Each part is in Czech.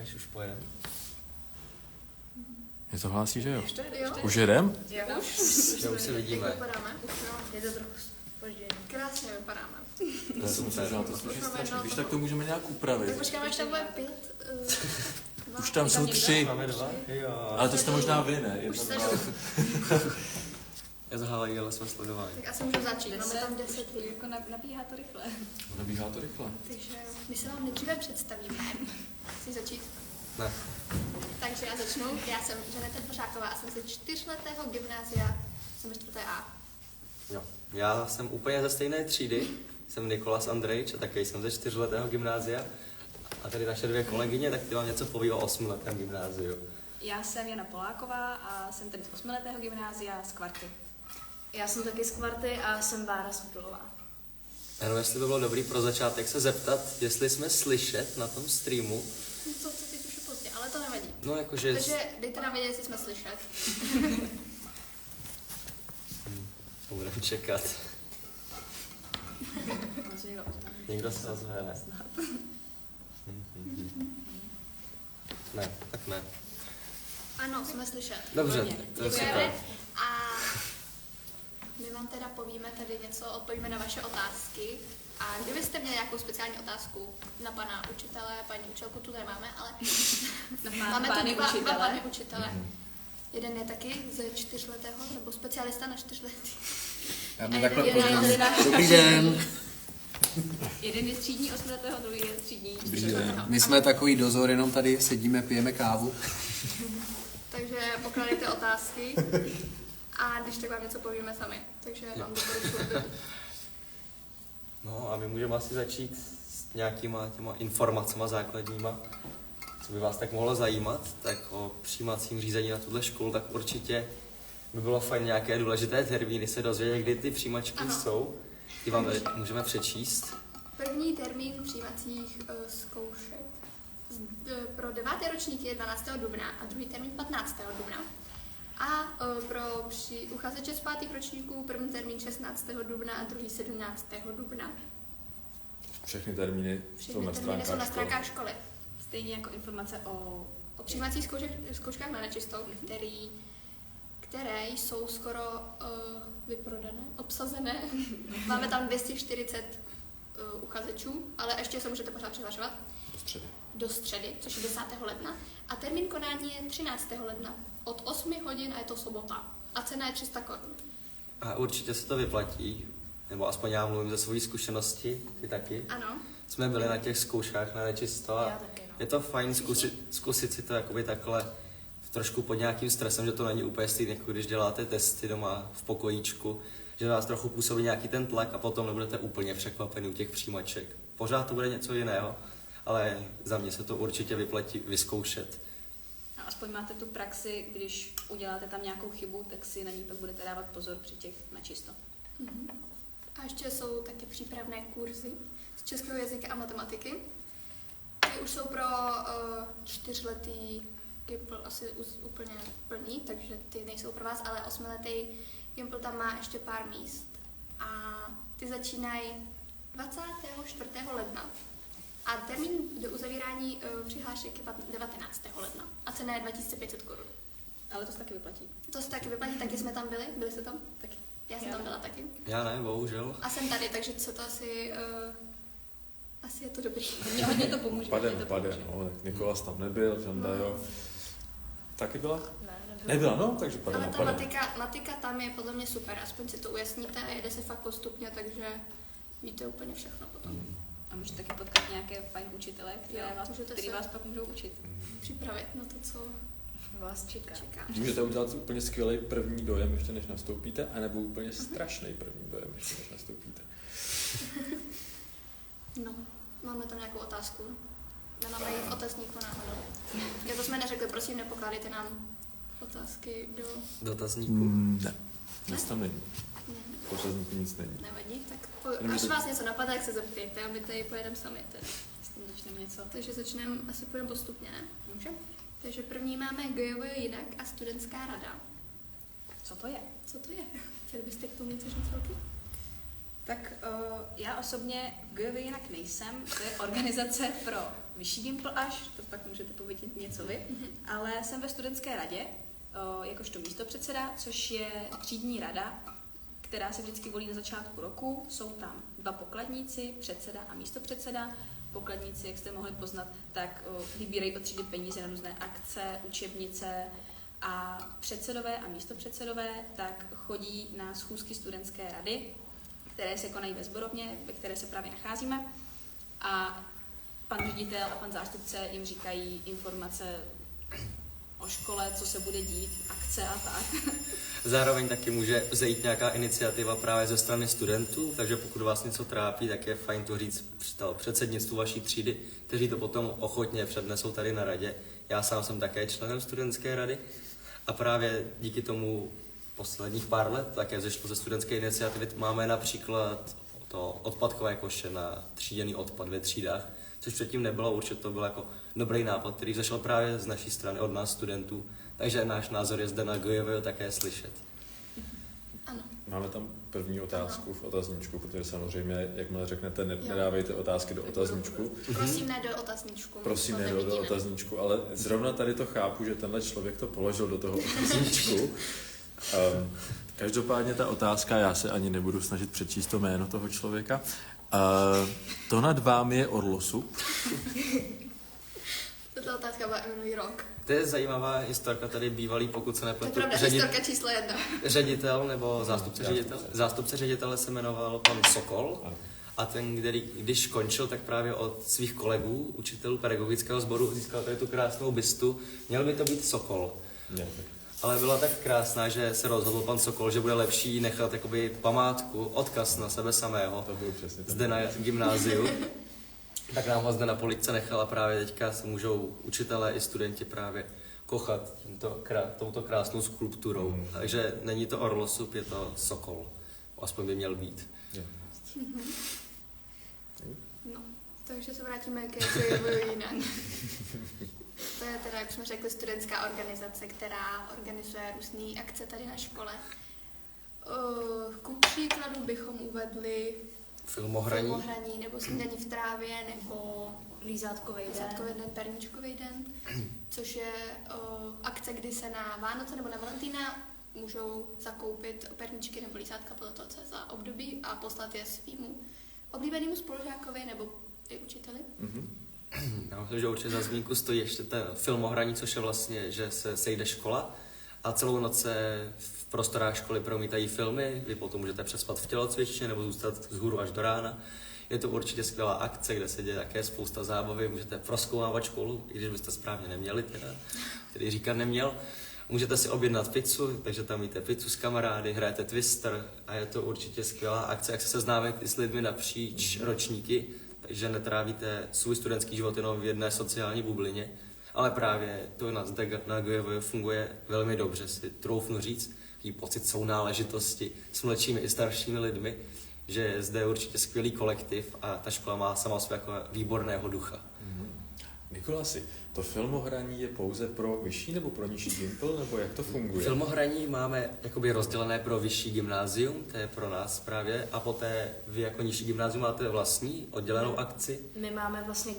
Čekáš, už pojedem? Je to hlásí, že jo? Jo. Už jedem? Už se vidíme. Jak vypadáme? Je to trochu zpoždění. Krásně vypadáme. To je super, že to slyším strašně. Když tak to můžeme nějak upravit. Tak počkáme, až tam bude 5. Už tam jsou 3. Máme 2? Jo. Ale to jste možná vy, ne? Už jste Já zahávají, ale jsme sledovali. Tak asi můžu začít. Máme tam 10 lidí. Jako nabíhá to rychle. Nabíhá to rychle. Takže my se vám nejdříve představíme. Chci začít? Ne. Takže já začnu. Já jsem Žaneta Dvořáková a jsem ze 4letého gymnázia. Jsem ve 4. A. Jo. Já jsem úplně ze stejné třídy. Jsem Nikolas Andrejč a taky jsem ze 4letého gymnázia. A tady naše 2 kolegyně, tak ty vám něco poví o 8letém gymnáziu. Já jsem Jana Poláková a jsem tady z 8letého gymnázia z Kvarty. Já jsem taky z Kvarty a jsem Bára Sudulová. Jenom jestli by bylo dobrý pro začátek se zeptat, jestli jsme slyšet na tom streamu. To teď už je pozdě, ale to nevadí. No jakože... Takže dejte nám vědět, jestli jsme slyšet. Budeme čekat. Vlastně někdo oznámí. Někdo se ozve, ne? Ne, tak ne. Ano, jsme slyšet. Dobře, Hodně. to je Děkujeme. super. A my vám teda povíme tady něco, odpovíme na vaše otázky. A kdybyste měli nějakou speciální otázku na pana učitele, paní učitelku tu nemáme, ale máme tu pány dva učitele. pány učitele. Jeden je taky ze 4letého, nebo specialista na 4letý. Já A bych jeden takhle je poznám. na- Dobrý den. Jeden je třídní 8letého, druhý je třídní Dobrý 4letého. den. My jsme takový dozor, jenom tady sedíme, pijeme kávu. Takže pokládejte otázky a když tak vám něco povíme sami. Takže vám doporučuji. No a my můžeme asi začít s nějakýma těma informacema základníma, co by vás tak mohlo zajímat, tak o přijímacím řízení na tuhle školu, tak určitě by bylo fajn nějaké důležité termíny se dozvědět, kdy ty přijímačky Ano. jsou. Ty vám tady můžeme přečíst. První termín přijímacích zkoušek pro 9. ročníky je 12. dubna a druhý termín 15. dubna. A pro uchazeče z 5. ročníků první termín 16. dubna a druhý 17. dubna. Všechny termíny jsou Všechny na termíny jsou na stránkách stránkách školy. školy. Stejně jako informace O přijímacích zkouškách na nečistou, které jsou skoro vyprodané, obsazené. Máme tam 240 uchazečů, ale ještě se můžete pořád přihlašovat Do středy. do středy, což je 10. ledna. A termín konání je 13. ledna od 8 hodin a je to sobota. A cena je 300 korun. A určitě se to vyplatí, nebo aspoň já mluvím ze své zkušenosti, ty taky. Ano. Jsme byli na těch zkouškách na nečisto Já a taky, no. je to fajn zkusit si to jakoby takhle trošku pod nějakým stresem, že to není úplně stejné, jako když děláte testy doma v pokojíčku, že vás trochu působí nějaký ten tlak a potom nebudete úplně překvapený u těch přijímaček. Pořád to bude něco jiného, ale za mě se to určitě vyplatí vyzkoušet. A aspoň máte tu praxi, když uděláte tam nějakou chybu, tak si na ní pak budete dávat pozor při těch na čisto. A ještě jsou taky přípravné kurzy z českého jazyka a matematiky. Ty už jsou pro 4letý Gimpl asi úplně plný, takže ty nejsou pro vás, ale 8letý Gimpl tam má ještě pár míst. A ty začínají 24. ledna. A termín do uzavírání přihlášek je 19. ledna. A cena je 2500 korun. Ale to se taky vyplatí. To se taky vyplatí, taky jsme tam byli. Byli jste tam? Taky. Já jsem tam byla taky. Já ne, bohužel. A jsem tady, takže co to asi... asi je to dobrý. Hodně to pomůže. Padem, hodně to pomůže. no, tak Nikolas tam nebyl, Žanda, jo. Taky byla? Ne, Nebyla, no, takže padem Ale a ta padem. matika tam je podle mě super, aspoň si to ujasníte, jede se fakt postupně, takže víte úplně všechno potom. A můžete taky potkat nějaké fajn učitele, Jo, můžete který se- vás pak můžou učit. Připravit na to, co vás čeká. čeká. Můžete udělat úplně skvělý první dojem, ještě než nastoupíte, anebo úplně strašný první dojem, ještě než nastoupíte. No, máme tam nějakou otázku. Nemáme ji v otazníku náhodou. Já to jsme neřekli, prosím, nepokládejte nám otázky do... Dotazníku. Ne, nic tam není. Ne, V otazníku nic není. nevadí, tak Jenom až to- vás něco napadá, tak se zeptejte a my tady pojedeme sami. Tedy. S tím začneme něco. Takže začneme, asi půjdeme postupně, ne? Může? Takže první máme GJV jinak a studentská rada. Co to je? Co to je? Chtěli byste k tomu něco říct, Velký? Tak já osobně v GJV jinak nejsem. To je organizace pro vyšší gimpl až, to pak můžete povědět něco vy, ale jsem ve studentské radě, jakožto místopředseda, což je třídní rada, která se vždycky volí na začátku roku. Jsou tam 2 pokladníci, předseda a místopředseda. Pokladníci, jak jste mohli poznat, tak vybírají od třídy peníze na různé akce, učebnice a předsedové a místopředsedové tak chodí na schůzky studentské rady, které se konají ve sborovně, ve které se právě nacházíme. A pan ředitel a pan zástupce jim říkají informace o škole, co se bude dít, akce a tak. Zároveň taky může vzejít nějaká iniciativa právě ze strany studentů, takže pokud vás něco trápí, tak je fajn to říct předsednictvu vaší třídy, kteří to potom ochotně přednesou tady na radě. Já sám jsem také členem studentské rady a právě díky tomu posledních pár let také vzešlo ze studentské iniciativy. Máme například to odpadkové koše na tříděný odpad ve třídách, což předtím nebylo, určitě to byl jako dobrý nápad, který zašel právě z naší strany, od nás studentů, takže náš názor je zde na GJV také slyšet. Ano. Máme tam první otázku v otazníčku, protože samozřejmě, jakmile řeknete, nedávejte otázky do otazníčku. Prosím, ne do otazníčku. Prosím, to ne do nevidíme. otazníčku, ale zrovna tady to chápu, že tenhle člověk to položil do toho otazníčku. Každopádně ta otázka, já se ani nebudu snažit přečíst to jméno toho člověka. To nad vámi je orlosup. Tato otázka byla i minulý rok. To je zajímavá historka, tady bývalý, pokud se To je nepletu, pravda, historka číslo 1. ředitel nebo zástupce ředitele se jmenoval pan Sokol. Ano. A ten, když končil, tak právě od svých kolegů, učitelů pedagogického sboru, získal tady tu krásnou bystu. Měl by to být Sokol. Ale byla tak krásná, že se rozhodl pan Sokol, že bude lepší nechat jakoby památku, odkaz na sebe samého. To bylo přesně Zde na gymnáziu. Tak nám ho zde na políčce nechala, právě teďka se můžou učitelé i studenti právě kochat touto krásnou skulpturou. Takže není to orlosup, je to Sokol. Aspoň by měl být. No, takže se vrátíme ke jinak. To je teda, jak jsme řekli, studentská organizace, která organizuje různé akce tady na škole. Ku příkladu bychom uvedli Filmohraní. nebo snídaní v trávě, nebo Lízátkovej den. perničkový den, což je akce, kdy se na Vánoce nebo na Valentína můžou zakoupit perničky nebo lízátka podle toho, co je za období a poslat je svýmu oblíbenému spolužákovi nebo i učiteli. Já myslím, že určitě za zmínku stojí ještě ten filmohraní, což je vlastně, že se sejde škola a celou noc se v prostorách školy promítají filmy, vy potom můžete přespat v tělocvičně nebo zůstat vzhůru až do rána. Je to určitě skvělá akce, kde se děje také spousta zábavy, můžete prozkoumávat školu, i když byste správně neměli, který říkat neměl. Můžete si objednat pizzu, takže tam jíte pizzu s kamarády, hrajete Twister a je to určitě skvělá akce, jak se seznámit i s lidmi napříč ročníky, takže netrávíte svůj studentský život jenom v jedné sociální bublině, ale právě to na GJV funguje velmi dobře, si troufnu říct, taký pocit sounáležitosti s mladšími i staršími lidmi, že zde je určitě skvělý kolektiv a ta škola má sama svého jako výborného ducha. Nikolasi, to filmohraní je pouze pro vyšší nebo pro nižší gimpl, nebo jak to funguje? Filmohraní máme jakoby rozdělené pro vyšší gymnázium, to je pro nás právě, a poté vy jako nižší gymnázium máte vlastní oddělenou akci. My máme vlastně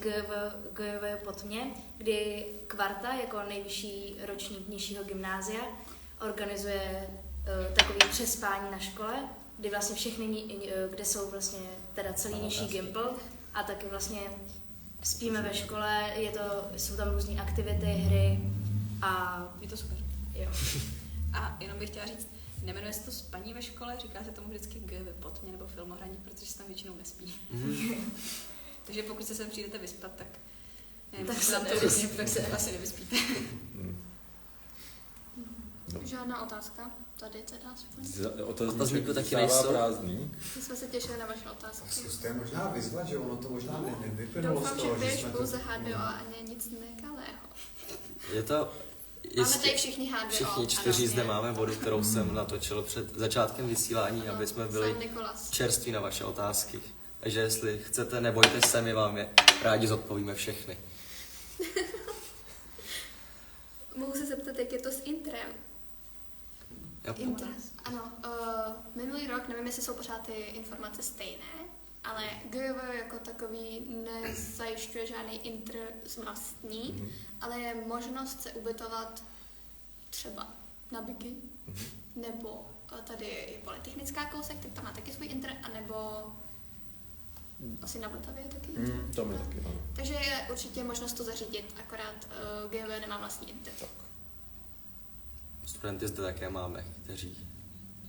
GJV Potmě, kdy Kvarta jako nejvyšší ročník nižšího gymnázia organizuje takový přespání na škole, kdy vlastně všechny, kde jsou vlastně teda celý nižší gimpl a taky vlastně spíme ve škole, jsou tam různé aktivity, hry a Je to super. jo. A jenom bych chtěla říct, nemenuje se to spaní ve škole, říká se tomu vždycky GJV Potmě nebo filmohraní, protože se tam většinou nespí. Takže pokud se sem přijdete vyspat, tak nevím, Tak tak se se nevyspíte. tak se asi nevyspíte. No. Žádná otázka, tady teda aspoň. Otazníku taky zůstává nejsou. prázdný. My jsme se těšili na vaše otázky. Zkuste možná vyzvat, že ono to možná nevyplynulo z Doufám, že toho, že běž jsme pouze to... H2O a ne nic nekalého. Je to Máme tady všichni H2O. všichni 4 zde máme vodu, kterou jsem natočil před začátkem vysílání, aby jsme byli Sám Nikolas. čerství na vaše otázky. Takže jestli chcete, nebojte se, my vám je rádi zodpovíme všechny. Mohu se zeptat, jak je to s intrem? Jo. Ano, minulý rok, nevím, jestli jsou pořád ty informace stejné, Ale GV jako takový nezajišťuje žádný intr z vlastní, ale je možnost se ubytovat třeba na Byky, nebo tady je polytechnická kousek, tak tam má taky svůj intr, anebo asi na Vltavě taky. Tam je taky, ano. Takže je určitě možnost to zařídit, akorát GV nemá vlastní intr. Tak. Studenty zde také máme, kteří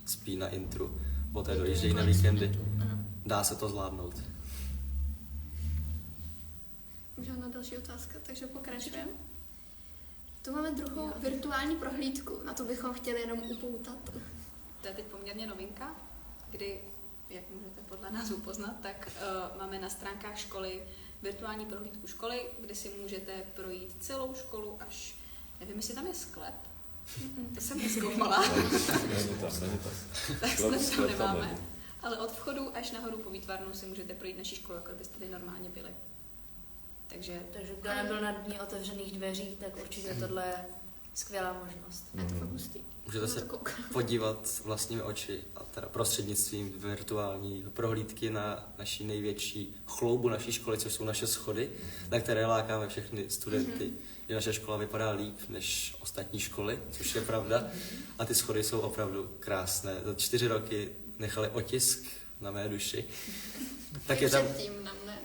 spí na intru, poté dojíždějí na víkendy. Ano. Dá se to zvládnout. Žádná další otázka, takže pokračujeme. Tu máme druhou virtuální prohlídku, na to bychom chtěli jenom upoutat. To je teď poměrně novinka, kdy, jak můžete podle názvu poznat, tak máme na stránkách školy virtuální prohlídku školy, kde si můžete projít celou školu až, nevím, jestli tam je sklep, to jsem nezkoumala, Není tam. tak sklep tam nemáme. není. Ale od vchodu až nahoru po výtvarnu si můžete projít naší školu, jako byste tady normálně byli. Takže Takže kdo nebyl na dní otevřených dveří, tak určitě tohle je skvělá možnost. A to fakt hustý. Můžete se podívat vlastními oči a teda prostřednictvím virtuální prohlídky na naší největší chloubu naší školy, což jsou naše schody, na které lákáme všechny studenty. Že naše škola vypadá líp než ostatní školy, což je pravda. A ty schody jsou opravdu krásné. Za 4 roky nechali otisk na mé duši. Tak je tam... Předtím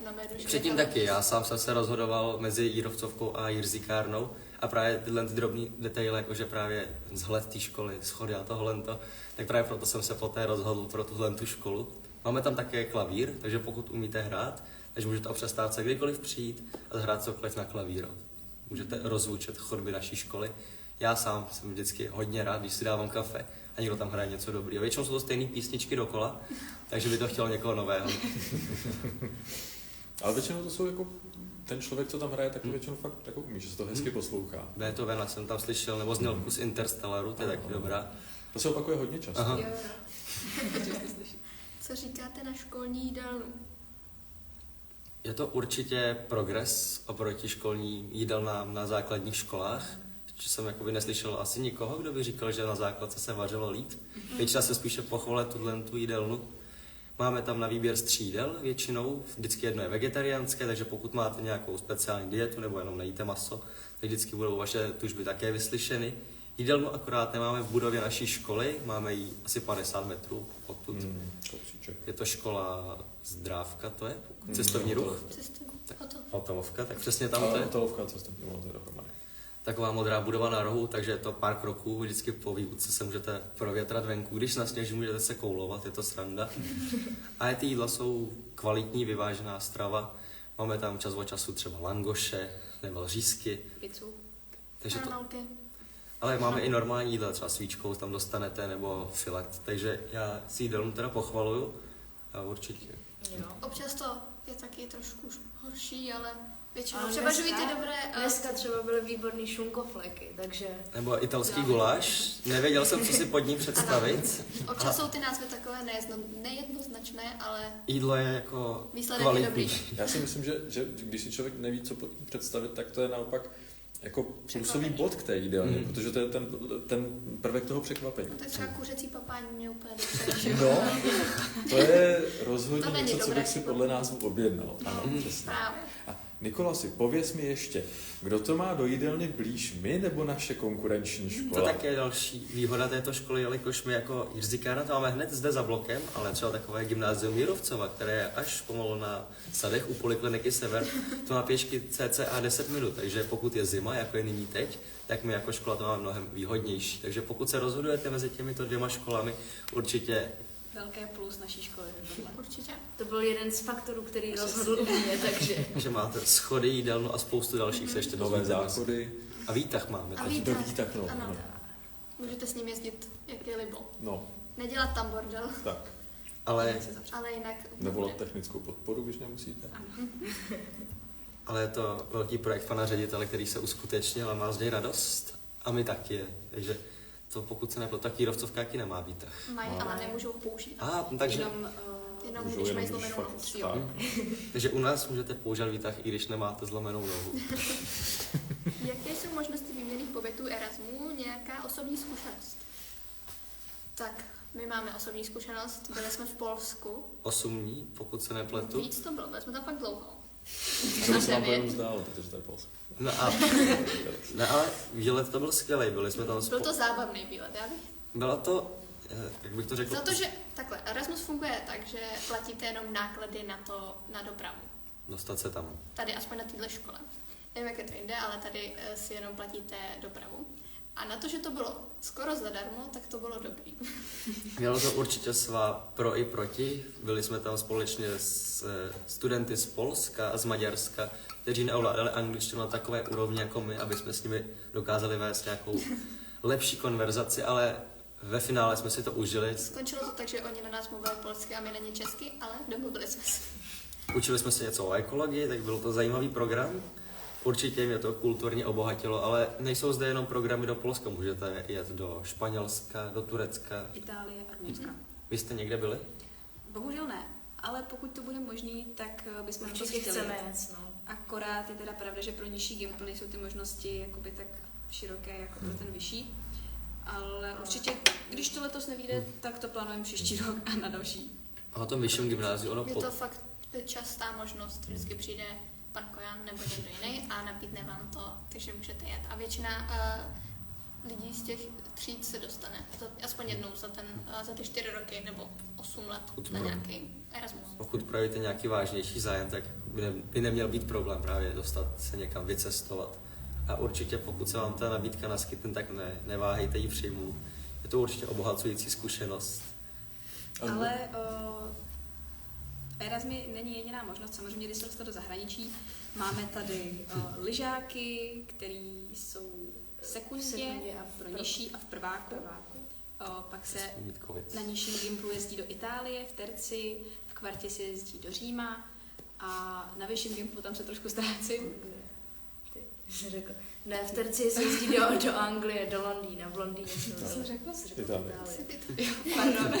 na mé duši. Předtím taky, já sám jsem se rozhodoval mezi Jírovcovkou a Jirzikárnou a právě tyhle drobný detaily, jakože právě vzhled té školy, schody a tohle, tak právě proto jsem se poté rozhodl pro tuhle tu školu. Máme tam také klavír, takže pokud umíte hrát, takže můžete o přestávce kdykoliv přijít a zahrát cokoliv na klavíru. Můžete rozvučet chodby naší školy. Já sám jsem vždycky hodně rád, když si dávám kafe a někdo tam hraje něco dobrýho. Většinou jsou to stejné písničky dokola, takže by to chtělo někoho nového. Ale většinou to jsou jako, ten člověk, co tam hraje, tak to většinou fakt jako umí, že se to hezky poslouchá. Beethovena jsem tam slyšel, nebo znělku z Interstellaru, to je taky dobrá. To se opakuje hodně často. Aha. jo. Často slyším. Co říkáte na školní jídelnu? Je to určitě progres oproti školním jídelnám na základních školách. Že jsem jakoby neslyšel asi nikoho, kdo by říkal, že na základce se vařilo líp. Většina se spíše pochvale tu jídelnu. Máme tam na výběr střídel většinou, vždycky jedno je vegetariánské, takže pokud máte nějakou speciální dietu nebo jenom nejíte maso, tak vždycky budou vaše tužby také vyslyšeny. Jídelnu akorát nemáme v budově naší školy, máme ji asi 50 metrů odtud. Je to škola Zdrávka, to je? Cestovní ruch? Hotelovka, tak přesně tam to je. Hotelovka, cestovní ruch, to je dohromady. Taková modrá budova na rohu, takže je to pár kroků, vždycky po výuce se můžete provětrat venku. Když nasněží, můžete se koulovat, je to sranda. A ty jídla jsou kvalitní, vyvážená strava. Máme tam čas od času třeba langoše nebo řízky. Pizzu. Takže to, Hranolky. ale máme i normální jídla, třeba svíčkou tam dostanete nebo filet. Takže já si jídelnu teda pochvaluju a určitě. Jo. Občas to je taky trošku horší, ale většinou Ale převažují dneska- ty dobré. Dneska třeba byly výborný šunkofleky, takže Nebo italský guláš. Nevěděl jsem, co si pod ním představit. Občas jsou ty názvy takové nejednoznačné, ale Jídlo je jako výsledek je kvalitní. dobrý. Já si myslím, že když si člověk neví, co pod tím představit, tak to je naopak jako plusový bod k té jídelně, protože to je ten prvek toho překvapení. To je třeba kuřecí papání mě úplně dobře. No, to je To rozhodně není něco, co dobré bych si podle názvu objednal. Ano, No, přesně. právě. A Nikolasi, pověz mi ještě, kdo to má do jídelny blíž, my nebo naše konkurenční To škola? také je další výhoda této školy, jelikož my jako Jirzikárna to máme hned zde za blokem, ale třeba takové gymnázium Jírovcova, které je až pomalu na Sadech u Polikliniky Sever, to má pěšky cca 10 minut, takže pokud je zima, jako je nyní teď, tak my jako škola to máme mnohem výhodnější. Takže pokud se rozhodujete mezi těmito dvěma školami, určitě Velké plus naší školy. Tohle. Určitě. to byl jeden z faktorů, který rozhodl u mě, takže že máte schody, jídelnu a spoustu dalších se ještě Nové dozvíte. záchody, A výtah máme. A teď. výtah. to výtah, no, Ano. no. Můžete s ním jezdit, jak je libo. No, Nedělat tam bordel, tak. Ale, ale jinak... Nevolat technickou podporu, když nemusíte. ale je to velký projekt pana ředitele, který se uskutečnil a má z něj radost. A my taky. Takže to pokud se neplo, tak Jírovcovka taky nemá výtah. Mají, ale nemůžou používat. Takže, Jenom Můžou když mají jenom, když zlomenou fakt nohu. tak. takže u nás můžete používat výtah, i když nemáte zlomenou nohu. Jaké jsou možnosti výměnných pobytů Erasmu? Nějaká osobní zkušenost? Tak, My máme osobní zkušenost, byli jsme v Polsku. 8 dní, pokud se nepletu. Víc to bylo, byli jsme tam fakt dlouho. To se nám to jenom zdálo, protože to je Polsko. No ale výlet to byl skvělý, byli jsme tam Byl to zábavný výlet, já bych. Byla to, jak bych to řekl? Za to, že takhle, Erasmus funguje tak, že platíte jenom náklady na dopravu. Dostat se tam. Tady aspoň na této škole. Nevím, jak je to jinde, ale tady si jenom platíte dopravu. A na to, že to bylo skoro zadarmo, tak to bylo dobrý. Mělo to určitě svá pro i proti. Byli jsme tam společně s studenty z Polska a z Maďarska, kteří neovládali angličtinu na takové úrovni jako my, aby jsme s nimi dokázali vést nějakou lepší konverzaci, ale ve finále jsme si to užili. Skončilo to tak, že oni na nás mluvili polsky a my na ně česky, ale domluvili jsme se. Učili jsme se něco o ekologii, tak byl to zajímavý program. Určitě mě to kulturně obohatilo, ale nejsou zde jenom programy do Polska, můžete jet do Španělska, do Turecka. Itálie a Rumunska. Vy jste někde byli? Bohužel ne, ale pokud to bude možný, tak bychom na to Určitě chtěli. chceme jet, no. Akorát je teda pravda, že pro nižší gimpl nejsou ty možnosti jakoby tak široké jako pro ten vyšší. Ale určitě, když to letos nevyjde, tak to plánujeme příští rok a na další. A na tom vyšším gymnáziu, ono Je to fakt častá možnost, vždycky přijde pan Kojan nebo někdo jiný a nabídne vám to, takže můžete jet. A většina lidí z těch tříd se dostane aspoň jednou za ty 4 roky nebo 8 let na nějaký Erasmus. Pokud projevíte nějaký vážnější zájem, tak by neměl být problém právě dostat se někam vycestovat. A určitě pokud se vám ta nabídka naskytne, tak neváhejte ji přijmout. Je to určitě obohacující zkušenost. Ale Erasmus není jediná možnost, samozřejmě, když se dostat do zahraničí. Máme tady lyžáky, který jsou v sekundě a pro nižší a v prváku. Pak se na nižším gimplu jezdí do Itálie, v terci, v kvartě se jezdí do Říma a na vyšším gimplu tam se trošku ztrácím. Ne, v terci se jezdí do Anglie, do Londýna, v Londýně jsem řekla? Itálie. Pardon.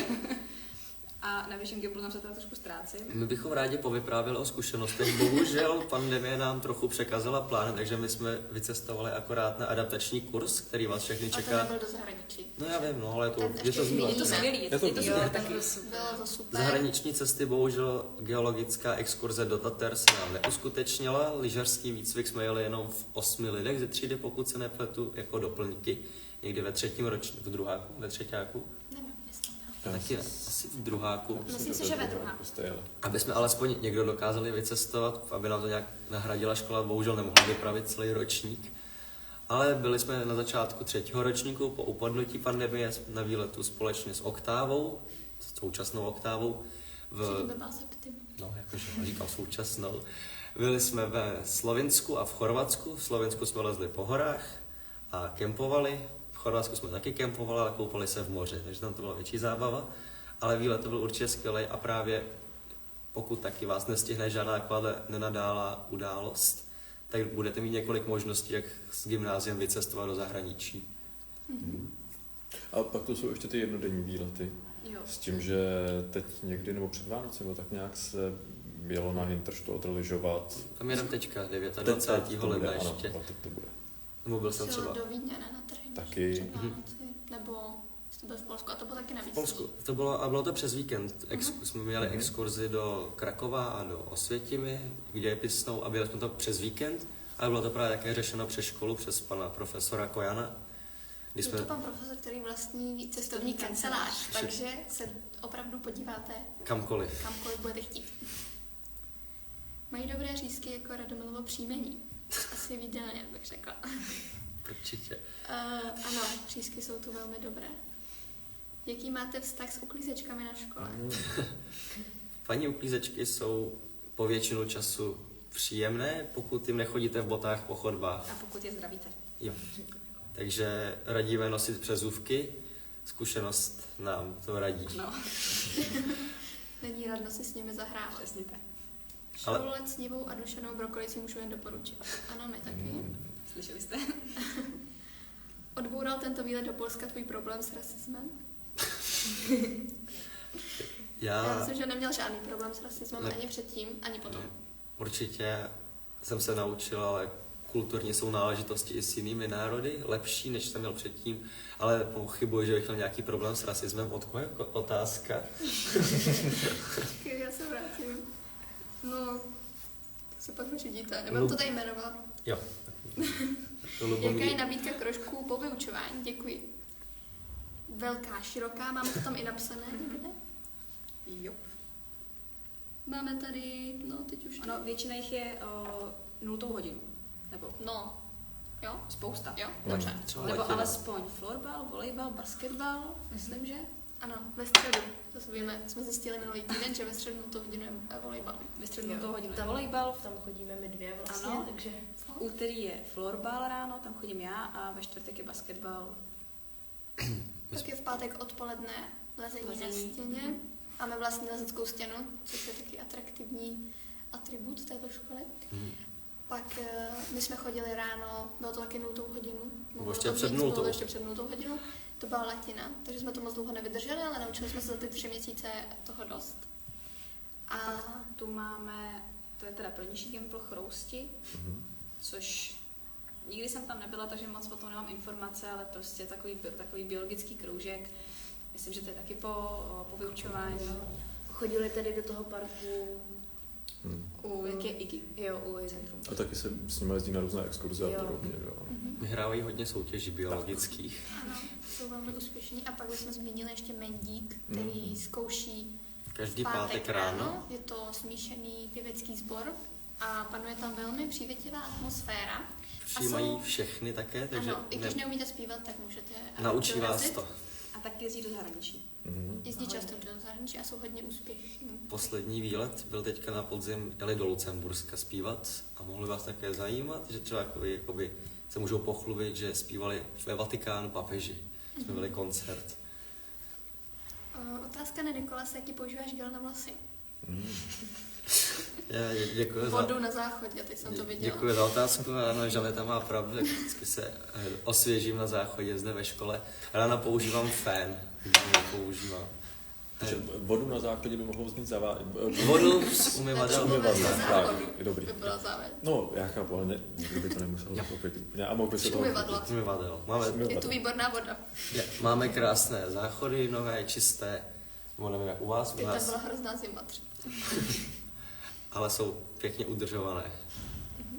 A na vyšším gimplu tam se teda trošku ztrácím. My bychom rádi povyprávěli o zkušenostech. Bohužel pandemie nám trochu překazila plán, takže my jsme vycestovali akorát na adaptační kurz, který vás všechny čeká. A to nebyl do zahraničí. No já vím, no, ale je to ještě výlet. Je to skvělý, Je to skvělý. taky. Bylo to super. Zahraniční cesty, bohužel geologická exkurze do Tater se nám neuskutečnila. Lyžařský výcvik jsme jeli jenom v 8 lidech ze třídy, pokud se nepletu, jako doplňky. Někdy ve 3. ročníku, v druháku, ve třetíku. Nevím, jestli tam byl. Taky asi v druháku. Myslím si, že ve druhá. Aby jsme alespoň někdo dokázali vycestovat, aby nám to nějak nahradila škola, bohužel nemohla vypravit celý ročník. Ale byli jsme na začátku 3. ročníku po upadnutí pandemie na výletu společně s Oktávou, s současnou Oktávou. No, jakože říkám současnou. Byli jsme ve Slovinsku a v Chorvatsku. V Slovinsku jsme lezli po horách a kempovali. V Chorvatsku jsme taky kempovali, ale koupali se v moři, takže tam to byla větší zábava. Ale výlet to byl určitě skvělý a právě pokud taky vás nestihne žádná taková nenadálá událost, tak budete mít několik možností, jak s gymnáziem vycestovat do zahraničí. A pak to jsou ještě ty jednodenní výlety. Jo. S tím, že teď někdy nebo před Vánoci, nebo tak nějak se jelo na Hinterstood lyžovat. Tam jedem teďka, 29. ledna ještě. Ano, teď to bude. Nebo byl jsem třeba do Vídně, ne na trhy. Taky. Nebo jste byl v Polsku a to bylo taky navíc. v Polsku. To bylo, a bylo to přes víkend. Jsme měli exkurzi do Krakova a do Osvětimi, kde je Pisnou, a byli jsme to přes víkend. Ale bylo to právě také řešeno přes školu, přes pana profesora Kojana. Je to pan profesor, který vlastní cestovní kancelář, takže se opravdu podíváte kamkoliv budete chtít. Mají dobré řízky jako Radomilovo příjmení. Asi výdelně, bych řekla. Určitě. Ano, řízky jsou tu velmi dobré. Jaký máte vztah s uklízečkami na škole? Paní uklízečky jsou po většinu času příjemné, pokud jim nechodíte v botách po chodbách. A pokud je zdravíte. Jo. Takže radíme nosit přezůvky, zkušenost nám to radí. No. Není radno si s nimi zahrávat. Přesně tak. Šroulet s nivou a dušenou brokolici můžu jen doporučit. Ano, my taky. Slyšeli jste? Odboural tento výlet do Polska tvůj problém s rasismem? Já myslím, že neměl žádný problém s rasismem ani předtím, ani potom. Určitě jsem se naučil, ale kulturně jsou náležitosti i s jinými národy, lepší, než jsem měl předtím, ale pochybuji, že bych měl nějaký problém s rasismem. Od koho je otázka? Já se vrátím. No, to se pak vyřídíte. Nebudem to tady jmenovat. Jo. Jaká je nabídka krožků po vyučování? Děkuji. Velká, široká, máme to tam i napsané někde? Jo. Máme tady, no teď už Ano, většina jich je 0 hodinu. Nebo No, jo, spousta. jo, dobře. Třeba Nebo latina. alespoň florbal, volejbal, basketbal, myslím, že. Ano, ve středu. To se víme, jsme zjistili minulý týden, že ve středu to hodinu je volejbal. Ve středu Jo, toho hodinu je tam volejbal. Tam chodíme my dvě vlastně, Ano. takže... V úterý je florbal ráno, tam chodím já a ve čtvrtek je basketbal. Pak je v pátek odpoledne lezení na Lezení. stěně. Máme vlastní lezeckou stěnu, což je taky atraktivní atribut této školy. Pak my jsme chodili ráno, bylo to taky 0 hodinu. Nebo ještě to před víc, 0. bylo to ještě před 0 hodinu. To byla latina, takže jsme to moc dlouho nevydrželi, ale naučili jsme se za ty 3 měsíce toho dost. A Tu máme, to je teda pro nižší Gimpl chrousti, což nikdy jsem tam nebyla, takže moc o tom nemám informace, ale prostě takový biologický kroužek. Myslím, že to je taky po vyučování. Chodili tady do toho parku, Jak je Iggy. jo, u Izzy. A taky se s nimi jezdí na různé exkurze a Jo. podobně. Jo. Vyhrávají hodně soutěží biologických. ano, jsou velmi úspěšní. A pak bychom zmínili ještě Mendík, který zkouší Každý v pátek ráno. Je to smíšený pěvecký sbor a panuje tam velmi přívětivá atmosféra. Přijímají všechny také, takže Ano, i když neumíte zpívat, tak můžete naučí vás dorazit. to. A taky jezdí do zahraničí. Jezdí často do zahraničí a jsou hodně úspěšní. Poslední výlet byl teďka na podzim, jeli do Lucemburska zpívat a mohli vás také zajímat, že třeba jakoby se můžou pochlubit, že zpívali ve Vatikánu papeži. Jsme byli koncert. Otázka na Nikolase, jaký používáš gel na vlasy? Děkuji Vodu na záchodě, teď jsem to viděla. Děkuji za otázku. Ano, Žaneta má pravdu, tak vždycky se osvěžím na záchodě zde ve škole. Ráno používám fén, používám. Takže vodu na základě by mohlo znít Vodu z umyvadla. Tak, je dobrý. By byla závěť. No, já chápu, ale nikdy by to nemuselo zapopit úplně. A mohl by se to Umyvadla. Umyvadel. Je tu výborná voda. Máme krásné záchody, nové, čisté. Nebo nevím, jak u vás. U Teď tam nás byla hrozná zima třeba. ale jsou pěkně udržované.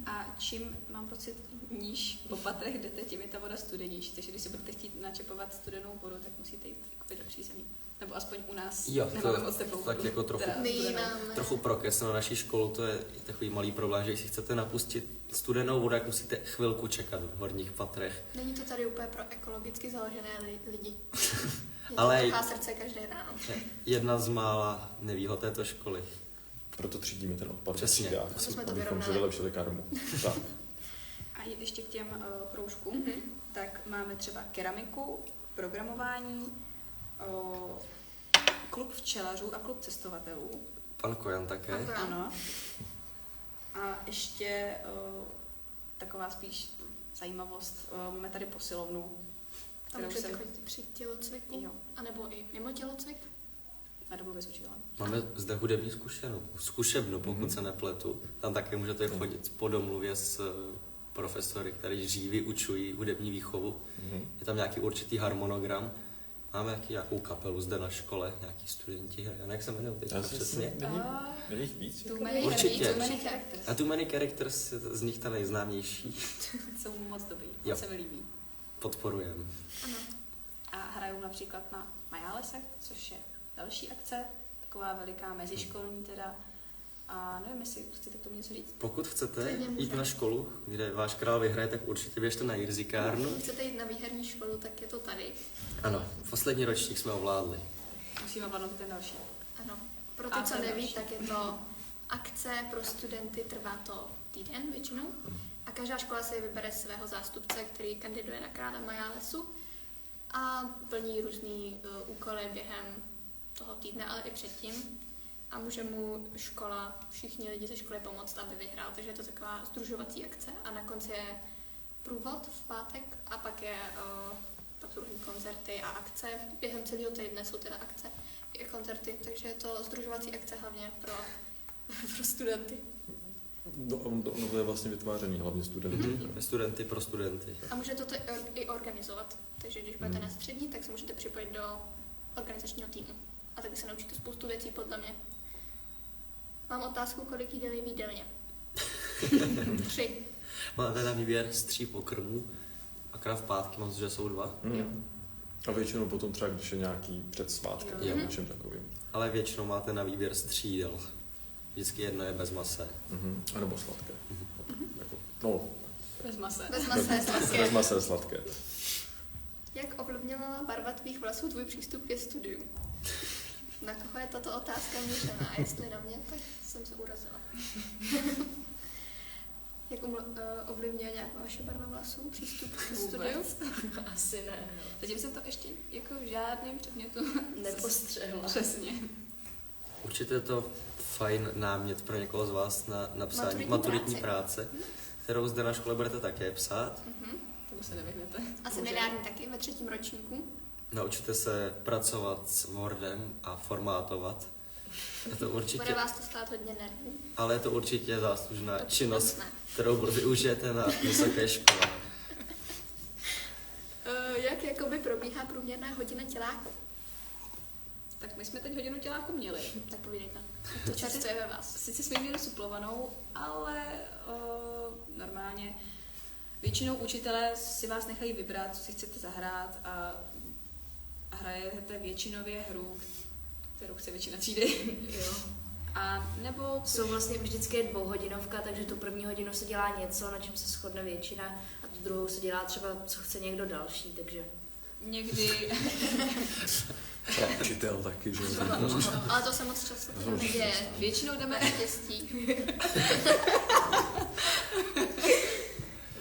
A čím mám pocit níž po patrech jdete, tím je ta voda studenější. Takže když si budete chtít načepovat studenou vodu, tak musíte jít do přízemí. Nebo aspoň u nás nemáme moc teplou tak vodu. jako trochu, Teda My studenou. máme... trochu prokesno na naší školu, to je takový malý problém, že když si chcete napustit studenou vodu, tak musíte chvilku čekat v horních patrech. Není to tady úplně pro ekologicky založené lidi. Je Ale- to trhá srdce každé ráno. Jedna z mála nevýhod této školy. Proto třídíme ten odpad. Přesně. v třídách, Aby jsme to abychom vyrovnali. si vylepšili karmu. Tak. A ještě k těm kroužkům, tak máme třeba keramiku, programování, klub včelařů a klub cestovatelů. Pan Kojan také. Pan Kojan. Ano. A ještě taková spíš zajímavost, máme tady posilovnu, Tam kterou můžete jsem chodit při tělocviku, jo, anebo i mimo tělocvik. na dobu vyzučila. Máme zde hudební zkušebnu, pokud se nepletu. Tam také můžete chodit po domluvě s profesory, kteří živí učují hudební výchovu. Je tam nějaký určitý harmonogram. Máme nějakou kapelu zde na škole, nějaký studenti. Jak se jmenují teď přesně? Není jich víc? Too many Určitě. characters. A Too Many Characters je z nich ta nejznámější. Jsou moc dobrý, Jo. moc se mi líbí. Podporujeme. Ano. A hrajou například na Majálesech, což je další akce, taková veliká meziškolní teda. A nevím, jestli chcete k tomu něco říct. Pokud chcete Klidně jít můžeme. na školu, kde váš král vyhraje, tak určitě běžte na Jirzikárnu. Pokud chcete jít na výherní školu, tak je to tady. Ano, poslední ročník jsme ovládli. Musíme vládnout ten další. Ano. Pro A ty, co ten neví, další. tak je to akce pro studenty, trvá to týden většinou. A každá škola si vybere svého zástupce, který kandiduje na krále Majálesu a plní různý úkoly během toho týdne, ale i předtím. A může mu škola, všichni lidi ze školy pomoct, aby vyhrál. Takže je to taková sdružovací akce a na konci je průvod v pátek a pak jsou různý koncerty a akce. Během celého týdne jsou teda akce i koncerty, takže je to sdružovací akce hlavně pro studenty. Ono to je vlastně vytváření hlavně studenty. Studenty pro studenty. A můžete to i organizovat. Takže když budete na střední, tak se můžete připojit do organizačního týmu. A taky se naučíte spoustu věcí, podle mě. Mám otázku, kolik jídel v jídelně? 3. Máte na výběr z 3 pokrmů, akorát v pátky mám, že jsou 2. A většinou potom třeba, když je nějaký před svátkem, Jo. něčem takovým. Ale většinou máte na výběr z 3 jídel. Vždycky jedno je bez mase. A nebo sladké. Jako, no, Bez mase. Bez masa je sladké. bez masa je sladké. Jak ovlivnila barva tvých vlasů tvůj přístup ke studiu? Na koho je tato otázka mířená? A jestli na mě, tak jsem se urazila. Jak ovlivňuje nějaká vaše barva vlasů přístup ke studiu? Vůbec. Asi ne. Zatím jsem to ještě jako v žádném předmětu Nepostřehla. Přesně. Určitě je to fajn námět pro někoho z vás na napsání Maturitní maturitní práce, kterou zde na škole budete také psát. Tomu se nevyhnete. A seminární taky ve 3. ročníku. Naučíte se pracovat s Wordem a formátovat. Je to Bude určitě, vás to stát hodně nervů. ale je to určitě záslužná To činnost, přesně. kterou využijete na vysoké škole. Jak jakoby probíhá průměrná hodina těláku? Tak my jsme teď hodinu těláku měli. Tak povídejte. To často je ve vás. Sice jsme ji měli suplovanou, ale normálně většinou učitelé si vás nechají vybrat, co si chcete zahrát a hrajete většinově hru, kterou chce většina třídy. Jo. A nebo Jsou vlastně vždycky 2hodinovka, takže tu první hodinu se dělá něco, na čem se shodne většina, a tu druhou se dělá třeba, co chce někdo další, takže... někdy Třeba učitel taky, že jo. Ale to se moc často neděje. většinou jdeme Naštěstí.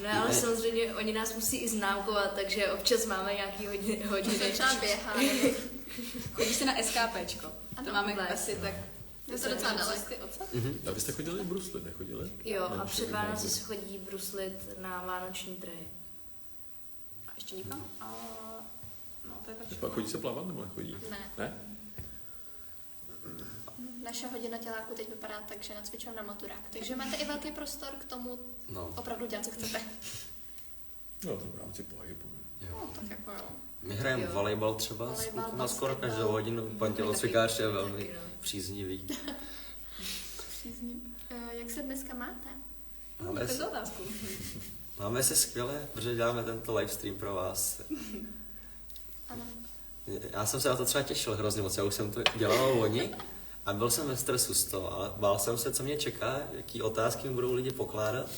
Ne, ale samozřejmě oni nás musí i známkovat, takže občas máme nějaký hodiny. Třeba běhá. chodí se na SKPčko. Ano, To máme vůbec. asi tak... Je to docela daleko. A vy jste chodili v brusli, nechodili? Jo, a Nevím, před že Vánoci by- se chodí bruslit na vánoční trhy. A ještě nikam? No, to je tak Pak chodí se plavat nebo nechodí? Ne. Ne? Naše hodina těláku teď vypadá tak, že nacvičujeme na maturák. Takže máte i velký prostor k tomu No, opravdu dělat, co chcete. No, to v rámci pohybu. No, tak jako jo. my hrajeme Jo. volejbal třeba, Volejbal, na skoro basketbal. každou hodinu. Pan tělocvikář je velmi Taky, no. příznivý. Přízní. Jak se dneska máte? Máme to je se, otázku. máme se skvěle, protože děláme tento livestream pro vás. Ano. Já jsem se na to třeba těšil hrozně moc, já už jsem to dělal loni a byl jsem ve stresu z toho, ale bál jsem se, co mě čeká, jaký otázky mi budou lidi pokládat.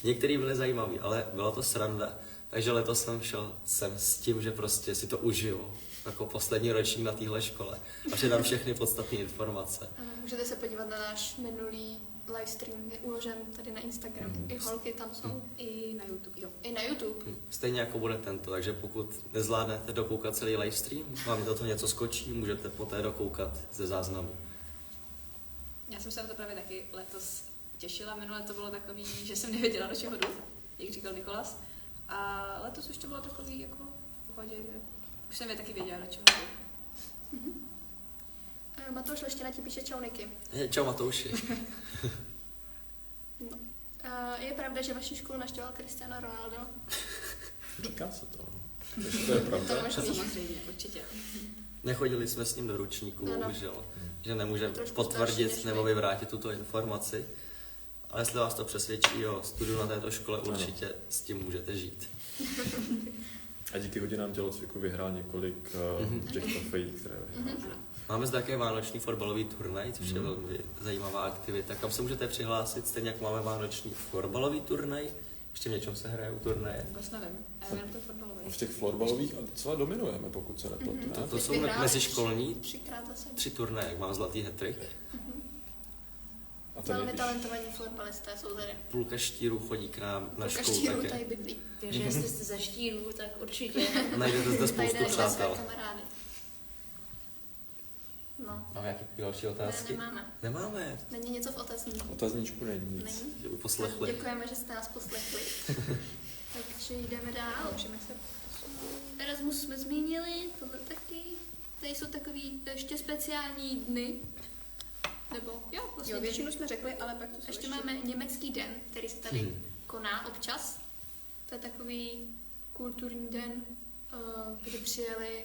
Některý byly zajímavý, ale byla to sranda. Takže letos jsem šel sem s tím, že prostě si to užiju, jako poslední ročník na téhle škole a předám všechny podstatné informace. Ano, můžete se podívat na náš minulý livestream, je uložen tady na Instagram. I holky tam jsou. I na YouTube, jo. I na YouTube. Stejně jako bude tento, takže pokud nezvládnete dokoukat celý livestream, vám toto něco skočí, můžete poté dokoukat ze záznamu. Já jsem se na to právě taky letos těšila. Minule to bylo takový, že jsem nevěděla, do čeho jdu, jak říkal Nikolas. A letos už to bylo takový jako v pohodě, že už jsem je taky věděla, do čeho jdu. Matouš Leština ti píše čauniky. Čau Matouši. No. Je pravda, že vaši školu naštěval Cristiano Ronaldo? Říká se to. Takže to je pravda. To možný. Samozřejmě, určitě. Nechodili jsme s ním do ručníku, No, no. bohužel, že nemůžeme Trošku starší potvrdit než nebo my. vyvrátit tuto informaci. Ale jestli vás to přesvědčí o studiu na této škole, určitě s tím můžete žít. A díky hodinám tělocviku vyhrál několik těch trofejí, které vyhrál. že? Máme zde také vánoční fotbalový turnaj, což je velmi zajímavá aktivita, kam se můžete přihlásit, stejně jako máme vánoční fotbalový turnaj. Ještě v něčem se hraje u turnaje. Vůbec nevím. Já vím jenom to fotbalové. V těch florbalových a docela dominujeme, pokud se nepletu, ne? To jsou Vyhráli meziškolní 3krát za sebou. 3 turnaje, mám zlatý hat-trick. A ten Velmi nejvyšší. talentovaní fotbalisté jsou tady. Půlka štíru chodí k nám na Půlka školu štíru také. tady bydlí. Takže jestli jste ze Štíru, tak určitě. Najdete zde spoustu Tady své přátel. kamarády. No. Máme nějaké další Ne, otázky? nemáme. Nemáme. Není něco v otazníku. Otazníčku není nic. Není. Že uposlechli. Děkujeme, že jste nás poslechli. Takže jdeme dál. Můžeme se... Erasmus jsme zmínili, tohle taky. Tady jsou takový ještě speciální dny. Nebo jo, vlastně Jo, den. většinu jsme řekli, ale pak to jsou Ještě máme německý den, který se tady koná občas. To je takový kulturní den, kdy přijeli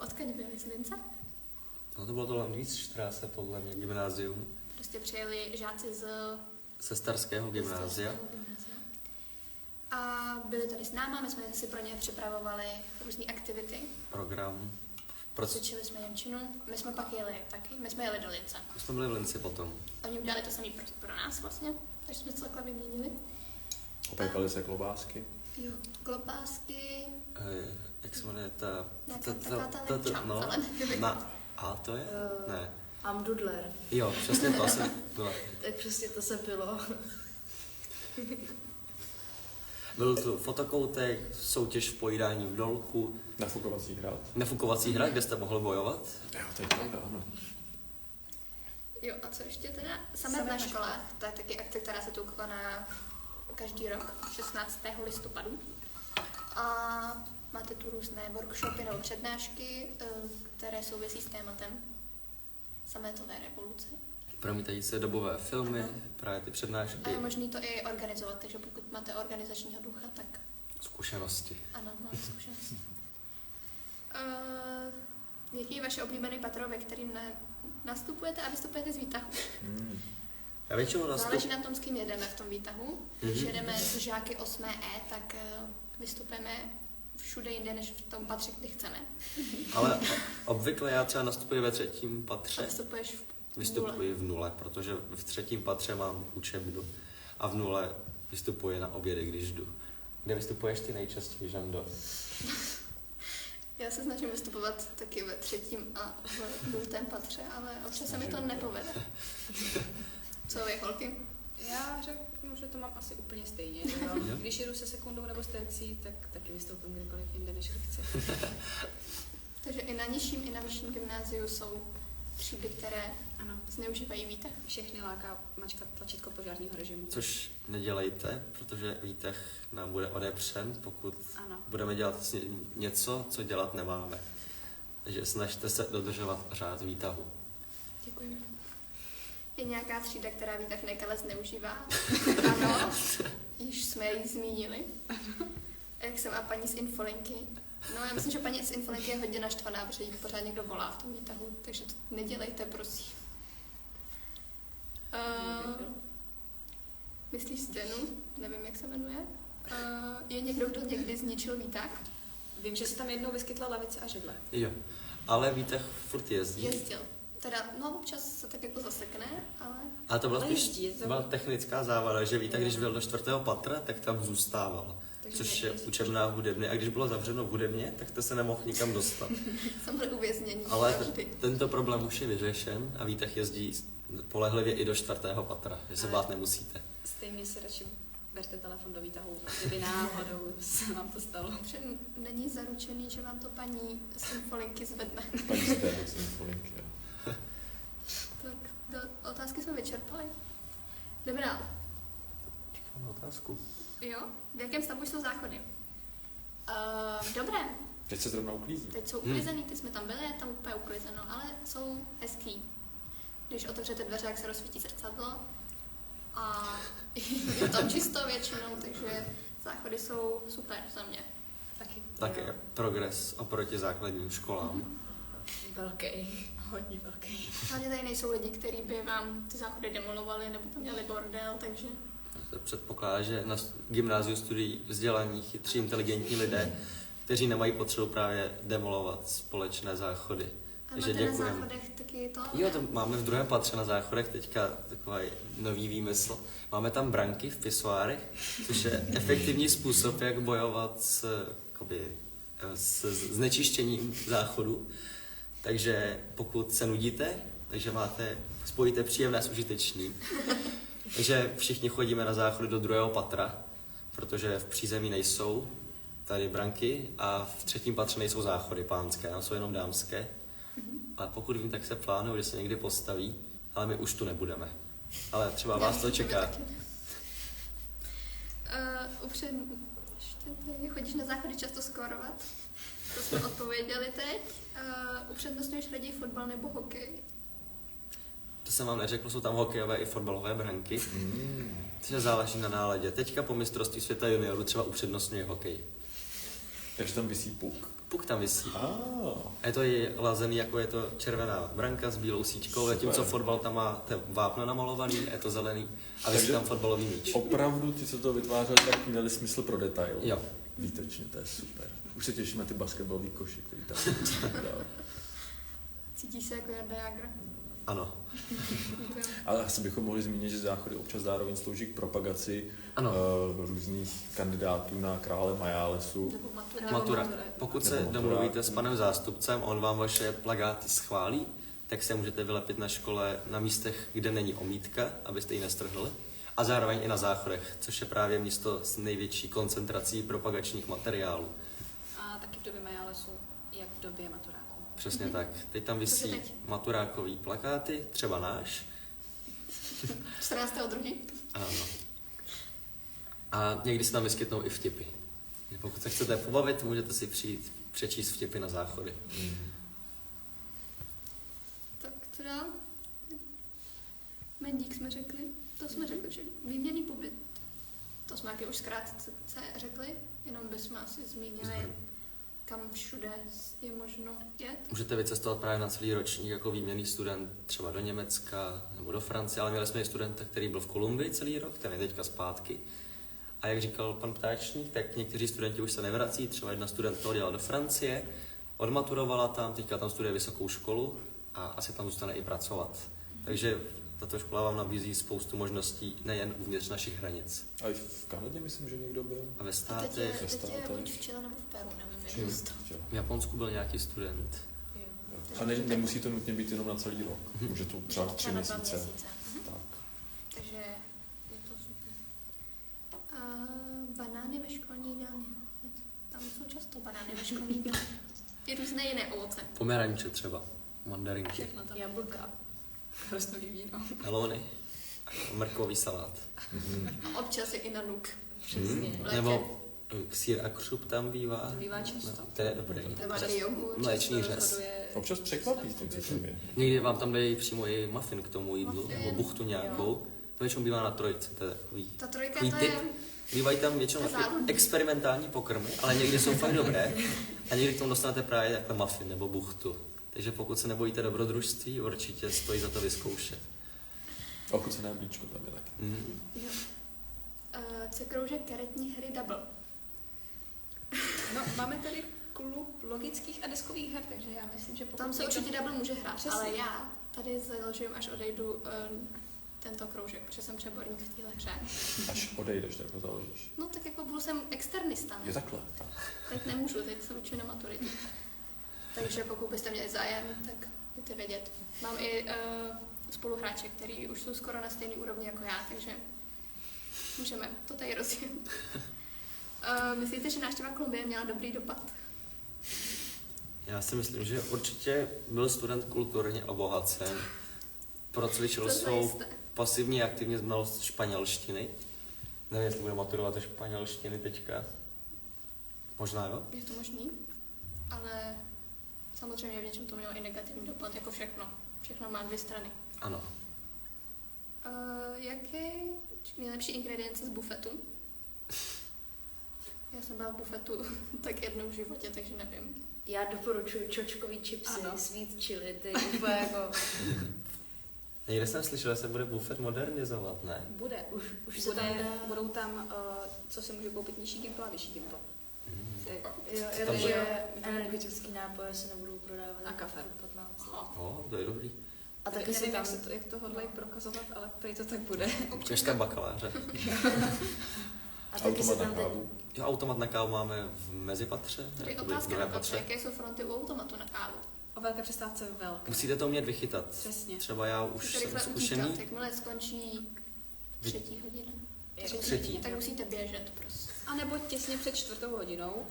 odkud byli z Lince? No to bylo to Landvícstraße, podle mě, gymnázium. Prostě přijeli žáci z Sestarského gymnázia. A byli tady s náma, my jsme si pro ně připravovali různé aktivity. Program. Cvičili jsme němčinu, my jsme pak jeli taky, my jsme jeli do Lince. My jsme byli v Linci potom. Oni udělali to samé pro nás vlastně, takže jsme se takhle vyměnili. Opékali se klobásky. Jo, klobásky, Jak se jmenuje ta... taková ta lepča, no, ale nevím. A to je? Ne. Amdudler. Jo, přesně to asi bylo. Tak přesně to se pilo. Byl tu fotokoutek, soutěž v pojídání v dolku, Nafukovací hrad. nafukovací hra, kde jste mohl bojovat. Jo, to je pravda, ano. Jo, a co ještě teda? Samet na školách, to je taky akce, která se tu koná každý rok, 16. listopadu. A máte tu různé workshopy nebo přednášky, které souvisí s tématem sametové revoluce. Promítají se dobové filmy, Ano. právě ty A přednášky, je možné to i organizovat, takže pokud máte organizačního ducha, tak zkušenosti. ano, máte zkušenost. Jaký je vaše oblíbený patro, ve kterým nastupujete a vystupujete z výtahu? Já většinou Záleží na tom, s kým jedeme v tom výtahu. Když Mhm. jedeme s žáky 8E, tak vystupujeme všude jinde, než v tom patře, kdy chceme. Ale obvykle já třeba nastupuji ve 3. A patře, vystupuješ v vystupuji v 0, protože v 3. patře mám učebnu a v 0 vystupuji na obědy, když jdu. Kde vystupuješ ty nejčastěji, Žando? Já se snažím vystupovat taky ve 3. a v 0. patře, ale občas se mi to nepovede. Co vy, holky? Já řeknu, že to mám asi úplně stejně. Že jo? Jo. Když jedu se sekundou nebo s tercí, tak taky vystoupím kdykoliv jinde, než chci. Takže i na nižším, i na vyšším gymnáziu jsou třídy, které Ano, zneužívají výtah. všechny láká mačkat tlačítko požárního režimu. Což nedělejte, protože výtah nám bude odepřen, pokud Ano. budeme dělat něco, co dělat nemáme. Takže snažte se dodržovat řád výtahu. Děkujeme. Je nějaká třída, která výtah nekale zneužívá? Ano, již jsme ji zmínili. Jak jsem a paní z infolinky. No, já myslím, že paní z infolinky je hodně naštvaná, protože jí pořád někdo volá v tom výtahu, takže to nedělejte, prosím. Myslíš stěnu? Nevím, jak se jmenuje. Je někdo, kdo někdy zničil výtah? Vím, že se tam jednou vyskytla lavice a židle. Jo, ale výtah furt jezdí. Jezdil. Teda, no, občas se tak jako zasekne, ale... A to byla Ale spíš jezdí, to- byla technická závada, že výtah, když byl do 4. patra, tak tam zůstával. Takže Což je nejezdí. učebná hudebně. A když bylo zavřeno v hudebně, tak to se nemohl nikam dostat. Jsem byl uvěznění. Ale Vždy. tento problém už je vyřešen a výtah jezdí spolehlivě i do 4. patra, že se Ale- bát nemusíte. Stejně si radši berte telefon do výtahu, kdyby náhodou se vám to stalo. Protože není zaručený, že vám to paní z infolinky zvedne. Paní z té infolinky, jo. Tak otázky jsme vyčerpali. Jdeme dál. Mám otázku. Jo? V jakém stavu jsou záchody? Dobré. Teď se zrovna uklízí. Teď jsou uklizený, ty jsme tam byli, je tam úplně uklizeno, ale jsou hezký. Když otevřete dveře, jak se rozsvítí zrcadlo. A je tam čisto většinou, takže záchody jsou super za mě. Taky. Tak je progres oproti základním školám. Velký. Hodně velký. Hlavně tady nejsou lidi, kteří by vám ty záchody demolovali nebo tam měli bordel, takže Se předpokládá, že na gymnáziu studují vzdělaní, chytří, inteligentní lidé, kteří nemají potřebu právě demolovat společné záchody. a Takže máte na děkujeme. záchodech taky to? Jo, to máme v 2. patře na záchodech teďka takový nový výmysl. Máme tam branky v pisoárech, což je efektivní způsob, jak bojovat s znečištěním záchodu. Takže pokud se nudíte, takže spojíte příjemné s užitečným. Takže všichni chodíme na záchody do 2. patra, protože v přízemí nejsou tady branky a v 3. patře nejsou záchody pánské, tam jsou jenom dámské. A pokud vím, tak se plánuje, že se někdy postaví, ale my už tu nebudeme. Ale třeba vás to čeká. Chodíš na záchody často skórovat? To jsme odpověděli teď. Upřednostňuješ raději fotbal nebo hokej? jsem vám neřekl, jsou tam hokejové i fotbalové branky. Takže záleží na náladě. Teďka po mistrovství světa juniorů třeba upřednostňuje hokej. Takže tam visí puk. Puk tam visí. Ah. A je to i lazený, jako je to červená branka s bílou síčkou, zatímco fotbal tam má ten vápno namalovaný, je to zelený a visí tam fotbalový míč. Opravdu ti, co to vytvářeli, tak měli smysl pro detail. Jo. Výtečně, to je super. Už se těším na ty basketbalový koši, který tam dál. Cítíš se jako Jarda Jágra? Ano. Ale asi bychom mohli zmínit, že záchody občas zároveň slouží k propagaci Ano. různých kandidátů na krále Majálesu. Nebo matura? Matura. Pokud se Nebo domluvíte maturák. s panem zástupcem, on vám vaše plakáty schválí, tak se můžete vylepit na škole na místech, kde není omítka, abyste ji nestrhli. A zároveň i na záchodech, což je právě místo s největší koncentrací propagačních materiálů. A taky v době Majálesu, jak v době maturáků. Přesně tak. Teď tam Což je visí teď? maturákový plakáty, třeba náš. 14.2. Ano. A někdy se tam vyskytnou i vtipy. Pokud se chcete pobavit, můžete si přijít přečíst vtipy na záchody. Tak co dál? Mendík jsme řekli. To jsme řekli, že výměnný pobyt. To jsme taky už zkrátce řekli, jenom bychom asi zmínili, kam všude je možno jet. Můžete vycestovat právě na celý ročník jako výměnný student třeba do Německa nebo do Francie, ale měli jsme i studenta, který byl v Kolumbii celý rok, ten je teďka zpátky. A jak říkal pan Ptáčník, tak někteří studenti už se nevrací, třeba jedna studentka odjela do Francie, odmaturovala tam, teďka tam studuje vysokou školu a asi tam zůstane i pracovat. Takže tato škola vám nabízí spoustu možností nejen uvnitř našich hranic. A i v Kanadě myslím, že někdo byl. A ve A teď státech, je buď v Chile nebo v Peru, nevím, jak to. v Japonsku byl nějaký student. A nemusí to nutně být jenom na celý rok. Může to třeba na 3 Třeba na 2 měsíce. měsíce. Tak. Takže je to super. A banány ve školní jídelně. Tam jsou často banány ve školní jídelně. I různé jiné ovoce. Pomeranče třeba, mandarinky, Všechno tam. Jablka. Hroznový víno. melony, mrkový salát. A občas je i na nuk. Přesně. V létě. Nebo sýr a křup tam bývá. To bývá často. No, to je dobrý. Nebo i jogurt. Mléčný Často řez. rozhoduje- Občas překvapí tím, co tam je. Někdy vám tam dají přímo i muffin k tomu jídlu, Muffin, nebo buchtu nějakou. To většinou bývá na trojce, to je takový. Ta trojka Takový to typ. je... Bývají tam většinou To je taky záludný. experimentální pokrmy, ale někdy jsou fakt dobré. A někdy k tomu dostanete právě takhle muffin nebo buchtu. Takže pokud se nebojíte dobrodružství, určitě stojí za to vyzkoušet. Ochucené mlíčko tam je taky. Jo. Cekroužek karetní hry Double. No, máme tady klub logických a deskových her, takže já myslím, že pokud Tam se někdo- určitě Double může hrát, Přesně. ale já tady založím, až odejdu tento kroužek, protože jsem přeborník v téhle hře. Až odejdeš, tak to založíš. No tak jako budu jsem externista. Je takhle. Tak. Teď nemůžu, teď se učím na maturitě. Takže pokud byste měli zájem, tak budete vědět. Mám i spoluhráče, který už jsou skoro na stejné úrovni jako já, takže můžeme to tady rozjet. Myslíte, že návštěva Kolumbie měla dobrý dopad? Já si myslím, že určitě byl student kulturně obohacen. Procvičil To svou zajisté. pasivní a aktivní znalost španělštiny. Nevím, jestli bude maturovat ze španělštiny teďka. Možná jo? Je to možný, ale samozřejmě v něčem to mělo i negativní dopad, jako všechno. Všechno má dvě strany. Ano. Jaké nejlepší ingredience z bufetu? Já jsem byla v bufetu tak jednou v životě, takže nevím. Já doporučuji čočkový chipsy, Ano. sweet chili, ty úplně jako... Někde jsem slyšel, že se bude bufet modernizovat, ne? Bude. Už se tam dá... Budou tam, co se může koupit nižší gimpl a vyšší gimpl. Jo, Tam že bude- energetický nápoje se nebudou prodávat. A kafe. Od 15 let. To je dobrý. A taky se nevím, tam... jak to hodlají prokazovat, ale prý to tak bude. Češka bakaláře. A taky se Automat na tam teď... kávu. Jo, automat na kávu máme v mezipatře. Tady jakoby v otázka druhém na to, patře. jaké jsou fronty u automatu na kávu. O velké přestávce velké. Musíte to umět vychytat. Přesně. Třeba já už Musíte jsem rychle zkušený. utíkat, jakmile skončí 3. hodina. Třetí. Tak musíte běžet prostě. A nebo těsně před 4. hodinou,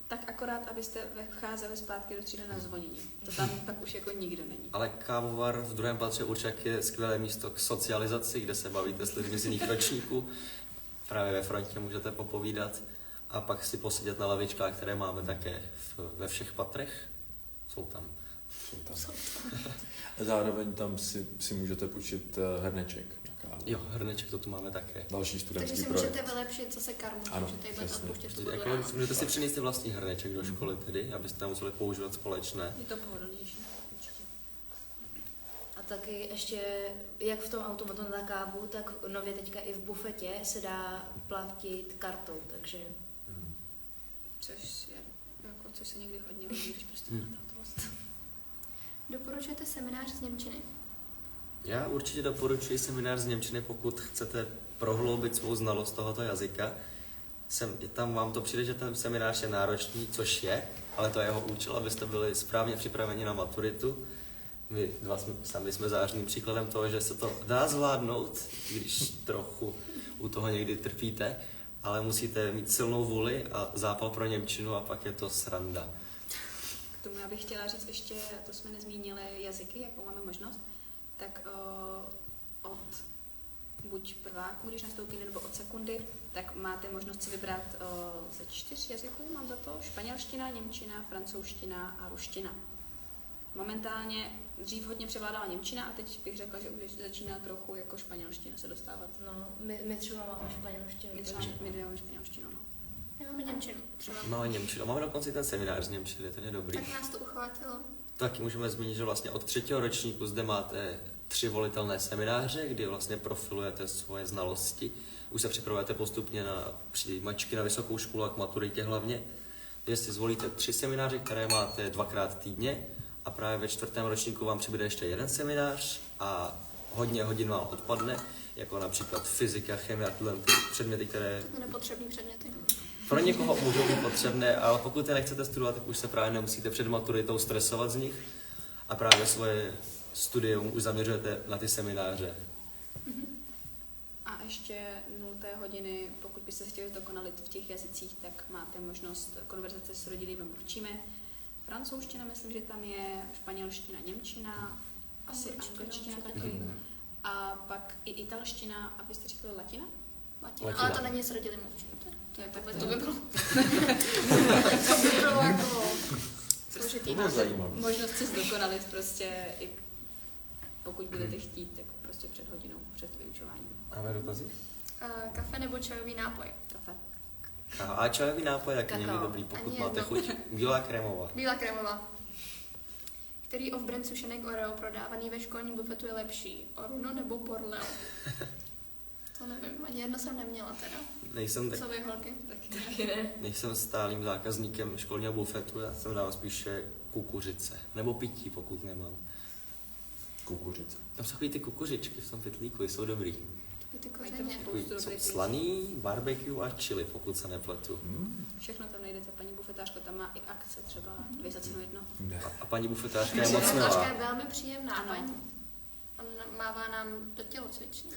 tak akorát, abyste vcházeli zpátky do třídy na zvonění. To tam pak už jako nikdo není. Ale kávovar v druhém patře určitě je skvělé místo k socializaci, kde se bavíte s lidmi z jiných ročníků. Právě ve frontě můžete popovídat a pak si posedět na lavičkách, které máme také ve všech patrech. Jsou tam Jsou tam. A zároveň tam si můžete půjčit hrneček na kávu. Jo, hrneček to tu máme také. Další Takže studentský si projekt. můžete vylepšit zase karmu, Ano, že tady budete přesně. odpouštět tu vodu Jako, ráno. můžete si přinést i vlastní hrneček do školy tedy, abyste nemuseli používat společné. Je to pohodlnější. Určitě. A taky ještě, jak v tom automatu na kávu, tak nově teďka i v bufetě se dá platit kartou, takže Což se někdy hodně hodí, když prostě máte hotovost. Doporučujete seminář z němčiny? Já určitě doporučuji seminář z němčiny, pokud chcete prohloubit svou znalost tohoto jazyka. Tam vám to přijde, že ten seminář je náročný, což je, ale to je jeho účel, abyste byli správně připraveni na maturitu. My dva sami jsme zářným příkladem toho, že se to dá zvládnout, když trochu u toho někdy trpíte, ale musíte mít silnou vůli a zápal pro němčinu a pak je to sranda. K tomu já bych chtěla říct ještě, to jsme nezmínili jazyky, jakou máme možnost, tak od buď prváku, když nastoupíte, nebo od sekundy, tak máte možnost si vybrat ze 4 jazyků, mám za to, španělština, němčina, francouzština a ruština. Momentálně dřív hodně převládala němčina a teď bych řekla, že už začíná trochu jako španělština se dostávat. no, my třeba máme španělštinu. My třeba my dvě máme španělštinu, no. Já máme němčinu třeba. Máme němčinu. Máme dokonce i ten seminář z němčiny, ten je dobrý. Tak nás to uchvátilo. Taky můžeme zmínit, že vlastně od 3. ročníku zde máte 3 volitelné semináře, kdy vlastně profilujete svoje znalosti. Už se připravujete postupně na přijímačky na vysokou školu a k maturitě hlavně. Takže si zvolíte 3 semináře, které máte 2krát týdně a právě ve 4. ročníku vám přibude ještě jeden seminář a hodně hodin vám odpadne, jako například fyzika, chemie a tyhle předměty, které Nepotřebný předměty. pro někoho můžou být potřebné, ale pokud je nechcete studovat, tak už se právě nemusíte před maturitou stresovat z nich a právě svoje studium už zaměřujete na ty semináře. A ještě 0. hodiny, pokud byste se chtěli zdokonalit v těch jazycích, tak máte možnost konverzace s rodilými mluvčími. Francouzština, myslím, že tam je, španělština, němčina, asi angličtina taky. A pak i italština, abyste říkali latina? Latina. Latina. Ale to není s rodilým mluvčím. To je takhle, to- to by bylo. To by bylo jako složitý. To bylo zajímavé. Možnost se zdokonalit prostě, i pokud budete chtít, tak prostě před hodinou, před vyučováním. Máme dotazy? Kafe nebo čajový nápoj? Kafe. A čajový nápoj taky Kakao. někdy dobrý, pokud Ani máte jedno. chuť. Bílá krémová. Bílá krémová. Který off-brand sušenek Oreo prodávaný ve školním bufetu je lepší? Oruno nebo Porleo? To nevím, ani jedno jsem neměla teda. Co vy holky? Nejsem stálým zákazníkem školního bufetu, já jsem dával spíše kukuřice. Nebo pití, pokud nemám. Kukuřice. Tam jsou takový ty kukuřičky v tom pytlíku, jsou dobrý. Ty Mají kořeně. tam Takový, spoustu jsou dobrých slaný, barbecue a chili, pokud se nepletu. Všechno tam najdete, paní bufetářka tam má i akce, třeba 2 za cenu jedno. Ne. A paní bufetářka je moc Bufetářka je milá. velmi příjemná, Ano. paní. On mává nám do tělocvičny.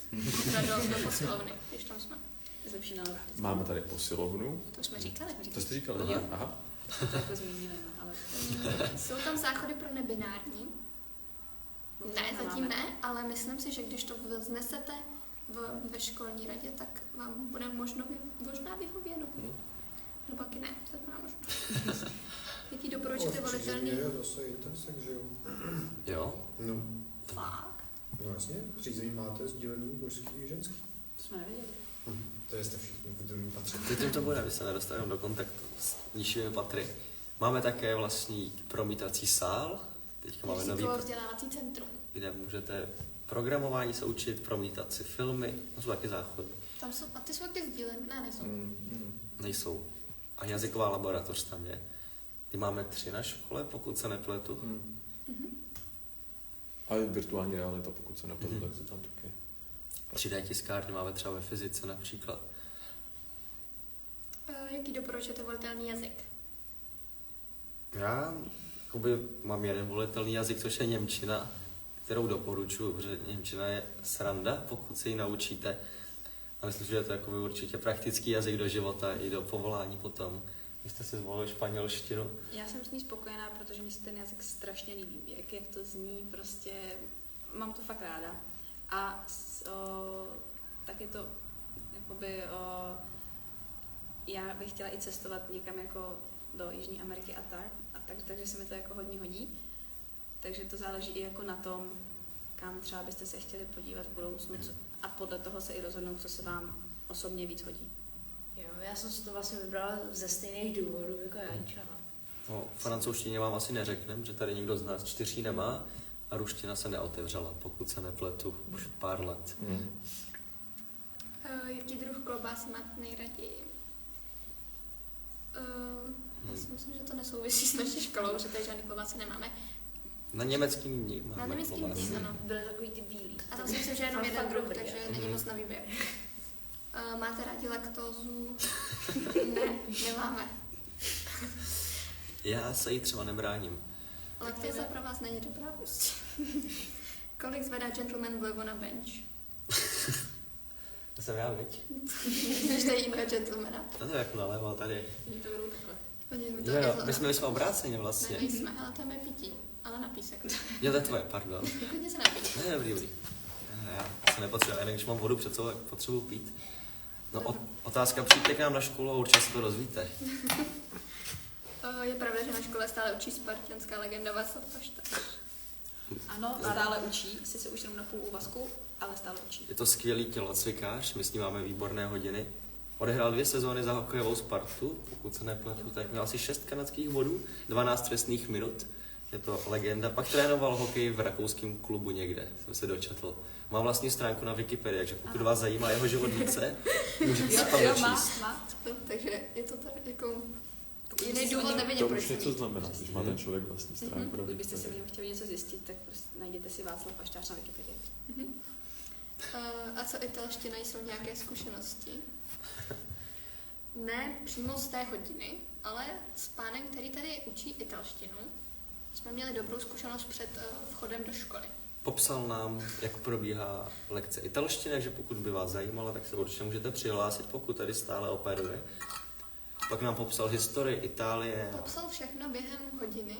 do posilovny, když tam jsme. Zlepší náladu. Máme tady posilovnu. To jsme říkali. To jste říkali, Jo. ne? Aha. To jako zmínili, no, ale Jsou tam záchody pro nebinární? Ne, zatím nemáme. ne, ale myslím si, že když to vznesete ve školní radě, tak vám bude možná vyhověno. No pak i ne, tak vám možná. Jaký doporučíte volitelný? Je zase intersek, že jo? Jo? No, Fakt. no jasně, v řízení máte sdílený mužský i ženský. to jsme nevěděli. To jste všichni v druhém patře. Zatím to bude, vy se nedostaneme do kontaktu s nižšími patry. Máme také vlastní promítací sál. Teďka máme nový, Vzdělávací centrum. kde můžete programování se učit, promítat si filmy. To jsou taky záchody. Tam jsou, a ty jsou taky sdílené? Ne, nejsou. Nejsou. A jazyková laboratoř tam je. Ty máme 3 na škole, pokud se nepletu. A i virtuální realita, pokud se nepletu, tak se tam taky. 3D tiskárny máme třeba ve fyzice například. Jaký doporučujete volitelný jazyk? Já jakoby, mám jeden volitelný jazyk, což je němčina, kterou doporučuji, protože němčina je sranda, pokud se ji naučíte. A myslím, že je to jakoby určitě praktický jazyk do života i do povolání potom. Vy jste si zvolili španělštinu. Já jsem s ní spokojená, protože mi se ten jazyk strašně líbí. Jak to zní, prostě mám to fakt ráda. A taky to, jakoby, já bych chtěla i cestovat někam jako do Jižní Ameriky a tak, takže se mi to jako hodně hodí. Takže to záleží i jako na tom, kam třeba byste se chtěli podívat v budoucnu a podle toho se i rozhodnout, co se vám osobně víc hodí. Jo, já jsem si to vlastně vybrala ze stejných důvodů jako Janča. No, francouzštině vám asi neřeknem, že tady nikdo z nás 4 nemá a ruština se neotevřela, pokud se nepletu, už pár let. Jaký druh klobásy máte nejraději? Já si myslím, že to nesouvisí s naší školou, že tady žádný klobásy nemáme. Na německým dní máme Na německým klobásy. dní, ano. Byly takový ty bílý. A tam si myslím, že je jenom Fakt jeden druh, dobrý, takže jo. není moc na výběr. Máte rádi laktózu? Ne, nemáme. Já se jí třeba nebráním. Laktóza pro vás není dobrá prostě. Kolik zvedá gentleman vlevo na bench? To jsem já, viď? Když tady jiného gentlemana. To je jako nalevo tady. Oni to budou takhle. Oni mi to Jo, my jsme obráceně vlastně. Ne, nejsme, ale tam je pití. Ale na písek. Jo, to je tvoje, pardon. Klidně se napít. Ne, dobrý. Já se nepotřebuji, jen když mám vodu před sebou, tak potřebuji pít. No, otázka, přijďte k nám na školu a určitě se to rozvíte. Je pravda, že na škole stále učí spartanská legenda Václav Pašta. Ano, stále učí, sice už jenom na půl úvazku, ale stále učí. Je to skvělý tělocvikář, my s ním máme výborné hodiny. Odehrál 2 sezóny za hokejovou Spartu, pokud se nepletu, tak měl asi 6 kanadských bodů, 12 trestných minut. Je to legenda. Pak trénoval hokej v rakouském klubu někde, jsem se dočetl. Má vlastní stránku na Wikipedii, takže pokud vás zajímá jeho život více, můžete si tam dočíst. má. Takže je to tak jako jiný důvod nevidím, To proč už něco to znamená, když má ten člověk vlastní stránku. na Kdybyste si o Wikipedii. něm chtěli něco zjistit, tak prostě najděte si Václav Paštář na Wikipedii. A co italština, jsou nějaké zkušenosti? Ne přímo z té hodiny, ale s pánem, který tady učí italštinu, jsme měli dobrou zkušenost před vchodem do školy. Popsal nám, jak probíhá lekce italštiny, takže pokud by vás zajímala, tak se určitě můžete přihlásit, pokud tady stále operuje. Pak nám popsal historii Itálie. Popsal všechno během hodiny,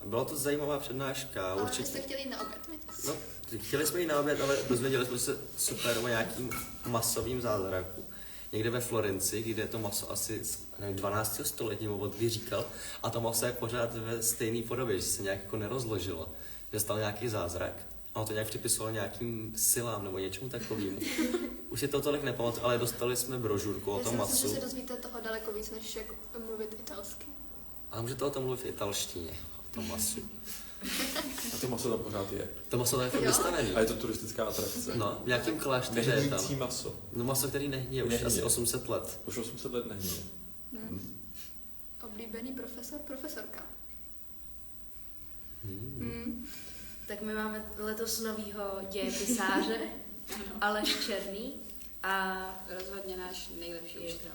Byla to zajímavá přednáška, ale určitě. vy jste chtěli jít na oběd, viď? No, chtěli jsme jít na oběd, ale dozvěděli jsme se super o nějakým masovým zázraku. Někde ve Florenci, kde je to maso asi z 12. století, nebo od kdy říkal, a to maso je pořád ve stejné podobě, že se nějak jako nerozložilo. Že stal nějaký zázrak a on to nějak připisoval nějakým silám nebo něčemu takovému. Už si to tolik nepamatuju, ale dostali jsme brožurku o Já tom si myslím, že masu. se dozvíte toho daleko víc, než jak mluvit italsky. A můžete o tom mluvit v italštině, o tom masu. A to maso tam pořád je. To maso je fakt Jo. vystavený. A je to turistická atrakce. No, v nějakým klášteře je Nehnící tam. maso. No maso, který nehníje už Nehníje. asi 800 let. Už 800 let nehníje. Oblíbený profesor, profesorka. Tak my máme letos novýho dějepisáře, Aleš Černý. A Rozhodně náš nejlepší učitel.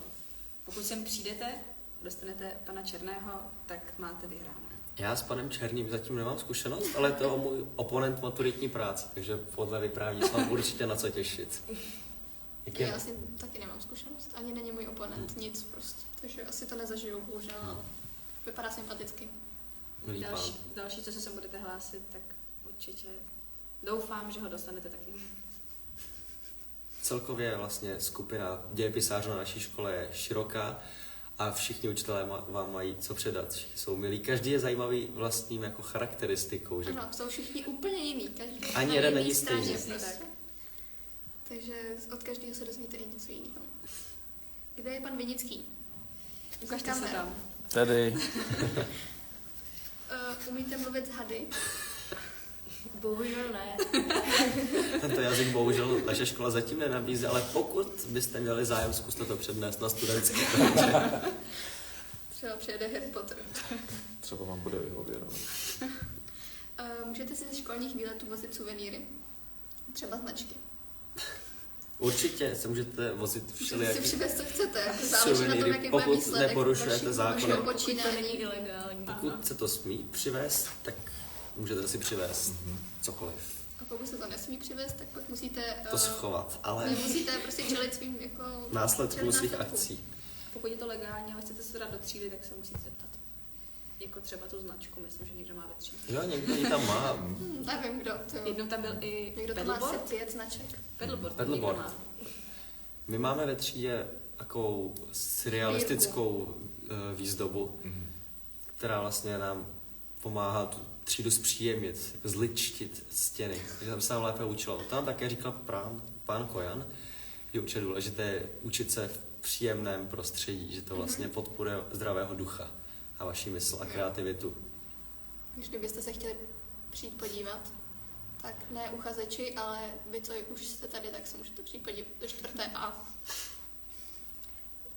Pokud sem přijdete, dostanete pana Černého, tak máte vyhráno. Já s panem Černým zatím nemám zkušenost, ale to je můj oponent maturitní práce, takže podle vyprávění se mám určitě na co těšit. Jak Já je? asi taky nemám zkušenost, ani není můj oponent, nic prostě. Takže asi to nezažiju, bohužel, ale vypadá sympaticky. Milý pán. Další, co se sem budete hlásit, tak určitě doufám, že ho dostanete taky. Celkově vlastně skupina dějepisářů na naší škole je široká a všichni učitelé vám mají co předat. Všichni jsou milí. Každý je zajímavý vlastním jako charakteristikou. Že? Ano, jsou všichni úplně jiný, každý Ani na jeden jiný není straně stejný. prostě. Takže od každého se dozvíte i něco jiného. Kde je pan Vinický? Ukažte se tam. Tady. Umíte mluvit z hady? bohužel ne. Tento jazyk bohužel naše škola zatím nenabízí, ale pokud byste měli zájem, zkuste to přednést na studentské. Třeba přijede Harry Potter. Třeba vám bude vyhověno. Můžete si ze školních výletů vozit suvenýry? Třeba značky. Určitě se můžete vozit Můžete si všelijaký přivést, co chcete. Jako záleží na tom, jaký bude pokud výsledek neporušujete vašeho zákony. To počínání. není ilegální. Pokud se to smí přivést, tak můžete si přivést cokoliv. A pokud se to nesmí přivést, tak pak musíte... To schovat, ale Vy musíte prostě čelit svým jako... následkům čelit svých následkům. akcí. Pokud je to legální, ale chcete se dát do třídy, tak se musíte zeptat. Jako třeba tu značku, myslím, že někdo má ve třídě. Jo, někdo ji tam má. Nevím, kdo to... Jednou tam byl i Někdo to má asi pedalboard. 5 značek. Pedalboard. Pedalboard. někdo má. My máme ve třídě takovou surrealistickou výzdobu, která vlastně nám pomáhá tu třídu zpříjemnit, jako zličtit stěny. Takže tam se tam lépe učilo. To nám také říkal pán Kojan, že určitě důležité učit se v příjemném prostředí, že to vlastně podporuje zdravého ducha a vaši mysl a kreativitu. Když kdybyste se chtěli přijít podívat, tak ne uchazeči, ale vy, co už jste tady, tak se můžete přijít podívat do 4. A.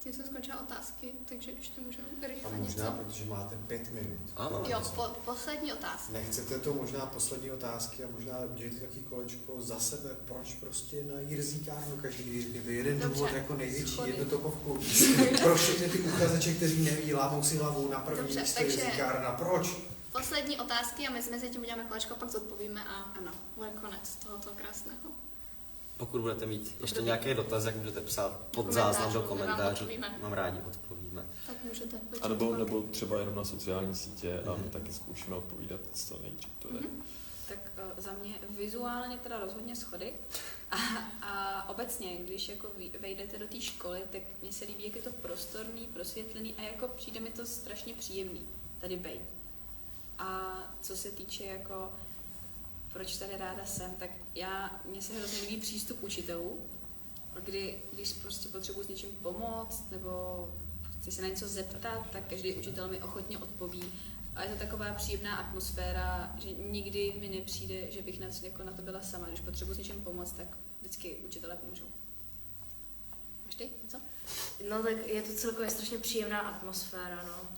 Tím jsem skončila otázky, takže ještě můžeme A rychle možná, něco. protože máte 5 minut. Ano. Jo, poslední otázka. Nechcete to možná poslední otázky a možná udělejte taky kolečko za sebe, proč prostě na Jirzíkárnu každý, když řeknete jeden Dobře. důvod jako největší, Schody. jednu topovku, pro všechny ty uchazeče, kteří neví, lámou si hlavou na první Dobře, místo takže- Jirzíkárna, proč? Poslední otázky a my mezi tím uděláme kolečko, pak zodpovíme a Ano. bude konec tohoto krásného. Pokud budete mít ještě Dobrý. nějaké dotazy, jak můžete psát pod Komentářů, záznam do my vám komentářů. odpovíme. Mám rádi odpovíme. Tak můžete. A nebo třeba jenom na sociální sítě a my taky zkoušíme odpovídat co nejdřív to jde. Tak za mě vizuálně teda rozhodně schody a obecně, když jako vejdete do té školy, tak mně se líbí, jak je to prostorný, prosvětlený a jako přijde mi to strašně příjemný tady bejt. A co se týče jako proč tady ráda jsem, tak mně se hrozně líbí přístup učitelů, když prostě potřebuji s něčím pomoct nebo chci se na něco zeptat, tak každý učitel mi ochotně odpoví. A je to taková příjemná atmosféra, že nikdy mi nepřijde, že bych na to byla sama. Když potřebuji s něčím pomoct, tak vždycky učitelé pomůžou. Máš ty něco? No tak je to celkově strašně příjemná atmosféra, no.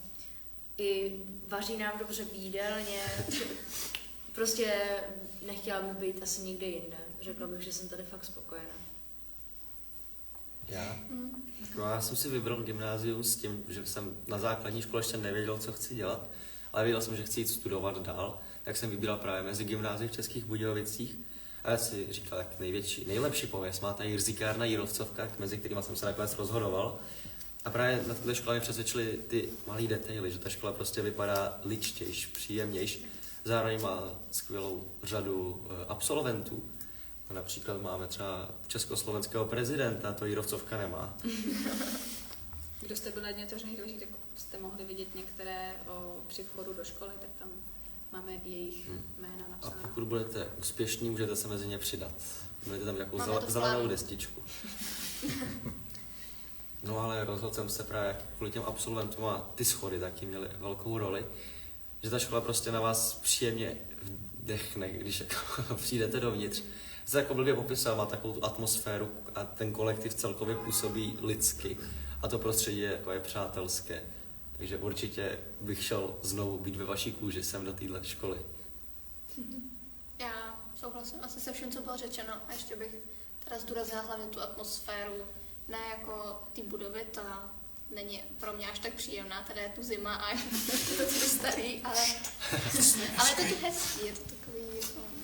I vaří nám dobře v jídelně. Prostě nechtěla bych být asi nikde jinde. Řekla bych, že jsem tady fakt spokojená. Já jsem si vybral gymnázium s tím, že jsem na základní škole ještě nevěděl, co chci dělat, ale věděl jsem, že chci jít studovat dál, tak jsem vybíral právě mezi gymnázii v Českých Budějovicích. A já si říkal, jak nejlepší pověst má ta Jirzíkárna Jírovcovka, mezi kterými jsem se nakonec rozhodoval. A právě na této škole mě přesvědčily ty malý detaily, že ta škola prostě vypadá ličtějš, příjemnějš. Zároveň má skvělou řadu absolventů. Například máme třeba československého prezidenta, to Jírovcovka nemá. Kdo jste byl na Dně otevřených dveří, tak jste mohli vidět některé při vchodu do školy, tak tam máme jejich jména A napsané. pokud budete úspěšní, můžete se mezi ně přidat. Budete tam nějakou Máme to zelenou plánu. destičku. No ale rozhodl jsem se právě kvůli těm absolventům a ty schody taky měly velkou roli, že ta škola prostě na vás příjemně vdechne, když jako přijdete dovnitř. Se jako blbě popisal, má takovou tu atmosféru a ten kolektiv celkově působí lidsky a to prostředí je přátelské. Takže určitě bych šel znovu být ve vaší kůži sem do téhle školy. Já souhlasím asi se vším, co bylo řečeno a ještě bych teda zdůraznila hlavně tu atmosféru, ne jako ty budovy, ta není pro mě až tak příjemná, tady je tu zima a je to docela starý, ale je to tu hezký, je to takový,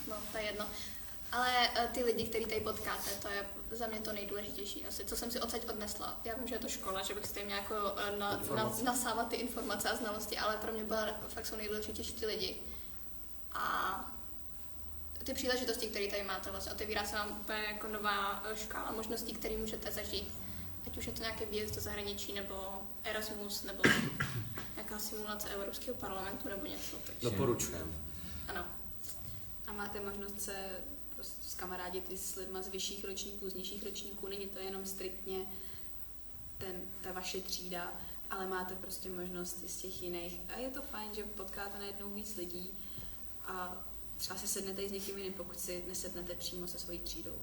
no to je jedno. Ale ty lidi, který tady potkáte, to je za mě to nejdůležitější asi, co jsem si odsaď odnesla. Já vím, že je to škola, že bych si tady měla jako nasávat ty informace a znalosti, ale pro mě fakt jsou nejdůležitější ty lidi. A ty příležitosti, které tady máte, vlastně otevírá se vám úplně jako nová škála možností, které můžete zažít. Ať už je to nějaký výjezd do zahraničí, nebo Erasmus, nebo nějaká simulace Evropského parlamentu, nebo něco. Takže, Doporučujeme. ano. A máte možnost se prostě zkamarádit i s lidma z vyšších ročníků, z nižších ročníků. Není to jenom striktně ta vaše třída, ale máte prostě možnost i z těch jiných. A je to fajn, že potkáte najednou víc lidí a třeba si sednete i s někým jiným, pokud si nesednete přímo se svojí třídou.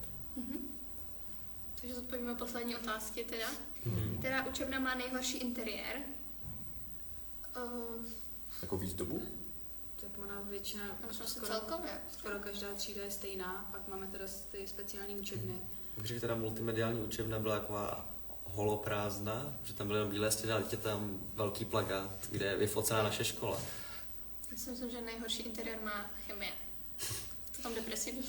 Takže zodpovíme poslední otázky teda. Která učebna má nejhorší interiér? Jako výzdobu? Tak ona většina, Myslím si celkově. skoro každá třída je stejná, pak máme teda ty speciální učebny. Takže teda multimediální učebna byla taková holoprázdná, že tam byly jenom bílé stěny, ale je tam velký plakát, kde je vyfocená naše škola. Já si myslím, že nejhorší interiér má chemie. To tam depresivní.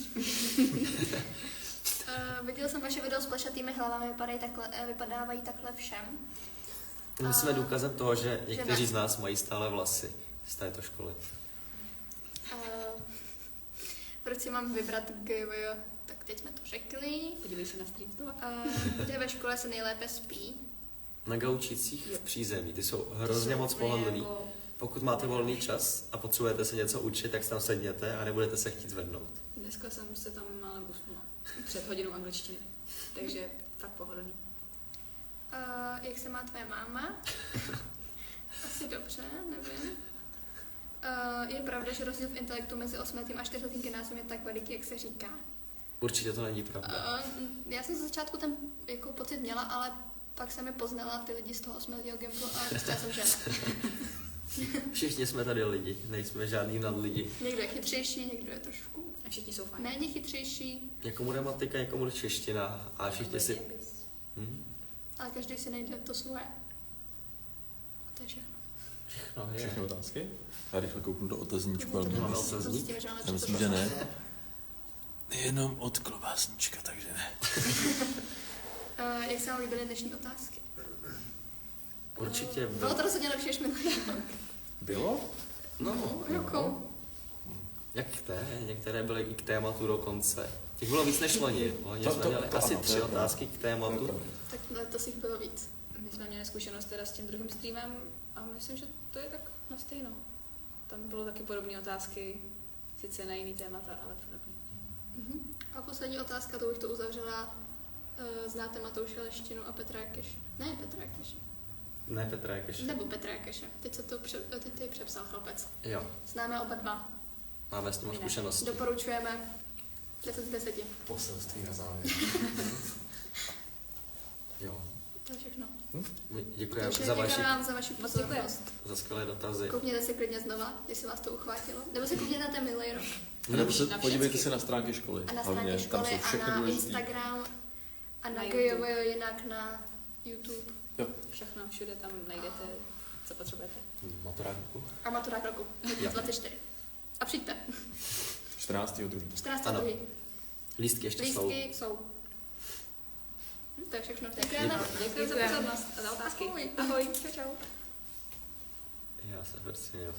Viděl jsem vaše video s plešatými hlavami, vypadávají takhle všem. My jsme důkazem toho, že někteří ne. z nás mají stále vlasy z této školy. Proč si mám vybrat GV? Tak teď jsme to řekli. Podívej se na stream znova. Kde ve škole se nejlépe spí? Na gaučících v přízemí, ty jsou hrozně moc pohodlný, Pokud máte volný čas a potřebujete se něco učit, tak se tam sedněte a nebudete se chtít zvednout. Dneska jsem se tam málem usnula. Před hodinou angličtiny. Takže fakt pohodlný. Jak se má tvoje máma? Asi dobře, nevím. Je pravda, že rozdíl v intelektu mezi 8. a 4. gymnázium je tak veliký, jak se říká? Určitě to není pravda. Já jsem ze začátku ten jako pocit měla, ale pak jsem je poznala ty lidi z toho 8. gymplu a zjistila jsem, že ne. Všichni jsme tady lidi, nejsme žádný nadlidi. Někdo je chytřejší, někdo je trošku A všichni jsou fajn. méně chytřejší, Někomu jde matika, někomu jde čeština a všichni si... ale každý si najde to svoje. A to je všechno. No, je. Všechny otázky? Já rychle kouknu do otazníčku, ale Máme myslím, otazník? já myslím, že ne. Jenom od klobásnička, takže ne. Jak se vám líbily dnešní otázky? Určitě Bylo to rozhodně lepší než minulý rok. Bylo? No, Jakou? jak některé byly i k tématu dokonce. Těch bylo víc než loni. Loni jsme měli to asi ano, to 3 je pravda. otázky k tématu. Tak letos jich bylo víc. My jsme měli zkušenost teda s tím druhým streamem a myslím, že to je tak na stejno. Tam bylo taky podobné otázky, sice na jiný témata, ale podobný. A poslední otázka, to bych to uzavřela. Znáte Matouše Leštinu a Petra Jakeše? Ne, Petra Jakeše. Ne, Petra Jakeše. Nebo Petra Jakeše. Teď se to teď tady přepsal chlapec. Jo, Známe oba dva. máme s tím Ne. zkušenosti. Doporučujeme 10 z 10. Poselství na závěr. Jo. To je všechno. Děkujeme Takže za děkujeme vám za vaši Moc děkujeme. pozornost. za skvělé dotazy. Koukněte se klidně znova, jestli vás to uchvátilo. Nebo se koukněte na ten minulý rok. Nebo se Na podívejte všecky. se na stránky školy. A na Hlavně, stránky tam školy jsou a všechny na důležitý. Instagram a na Na GJV, jinak na YouTube. Všechno, všude tam najdete, co potřebujete. Maturák roku? A maturák roku 2024. A přijďte. 14.2. 14. Ano. druhý. Lístky ještě jsou. Lístky jsou. To je všechno. Děkujeme. Děkuji za pozornost a za otázky. Ahoj. Ahoj. Čau. Já se furt směju.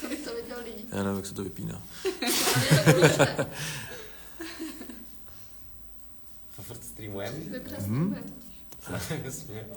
Kolik to viděl lidí. Já nevím, jak se to vypíná. Ale je to důležité. To furt streamujeme? Vyprostíme. Směju.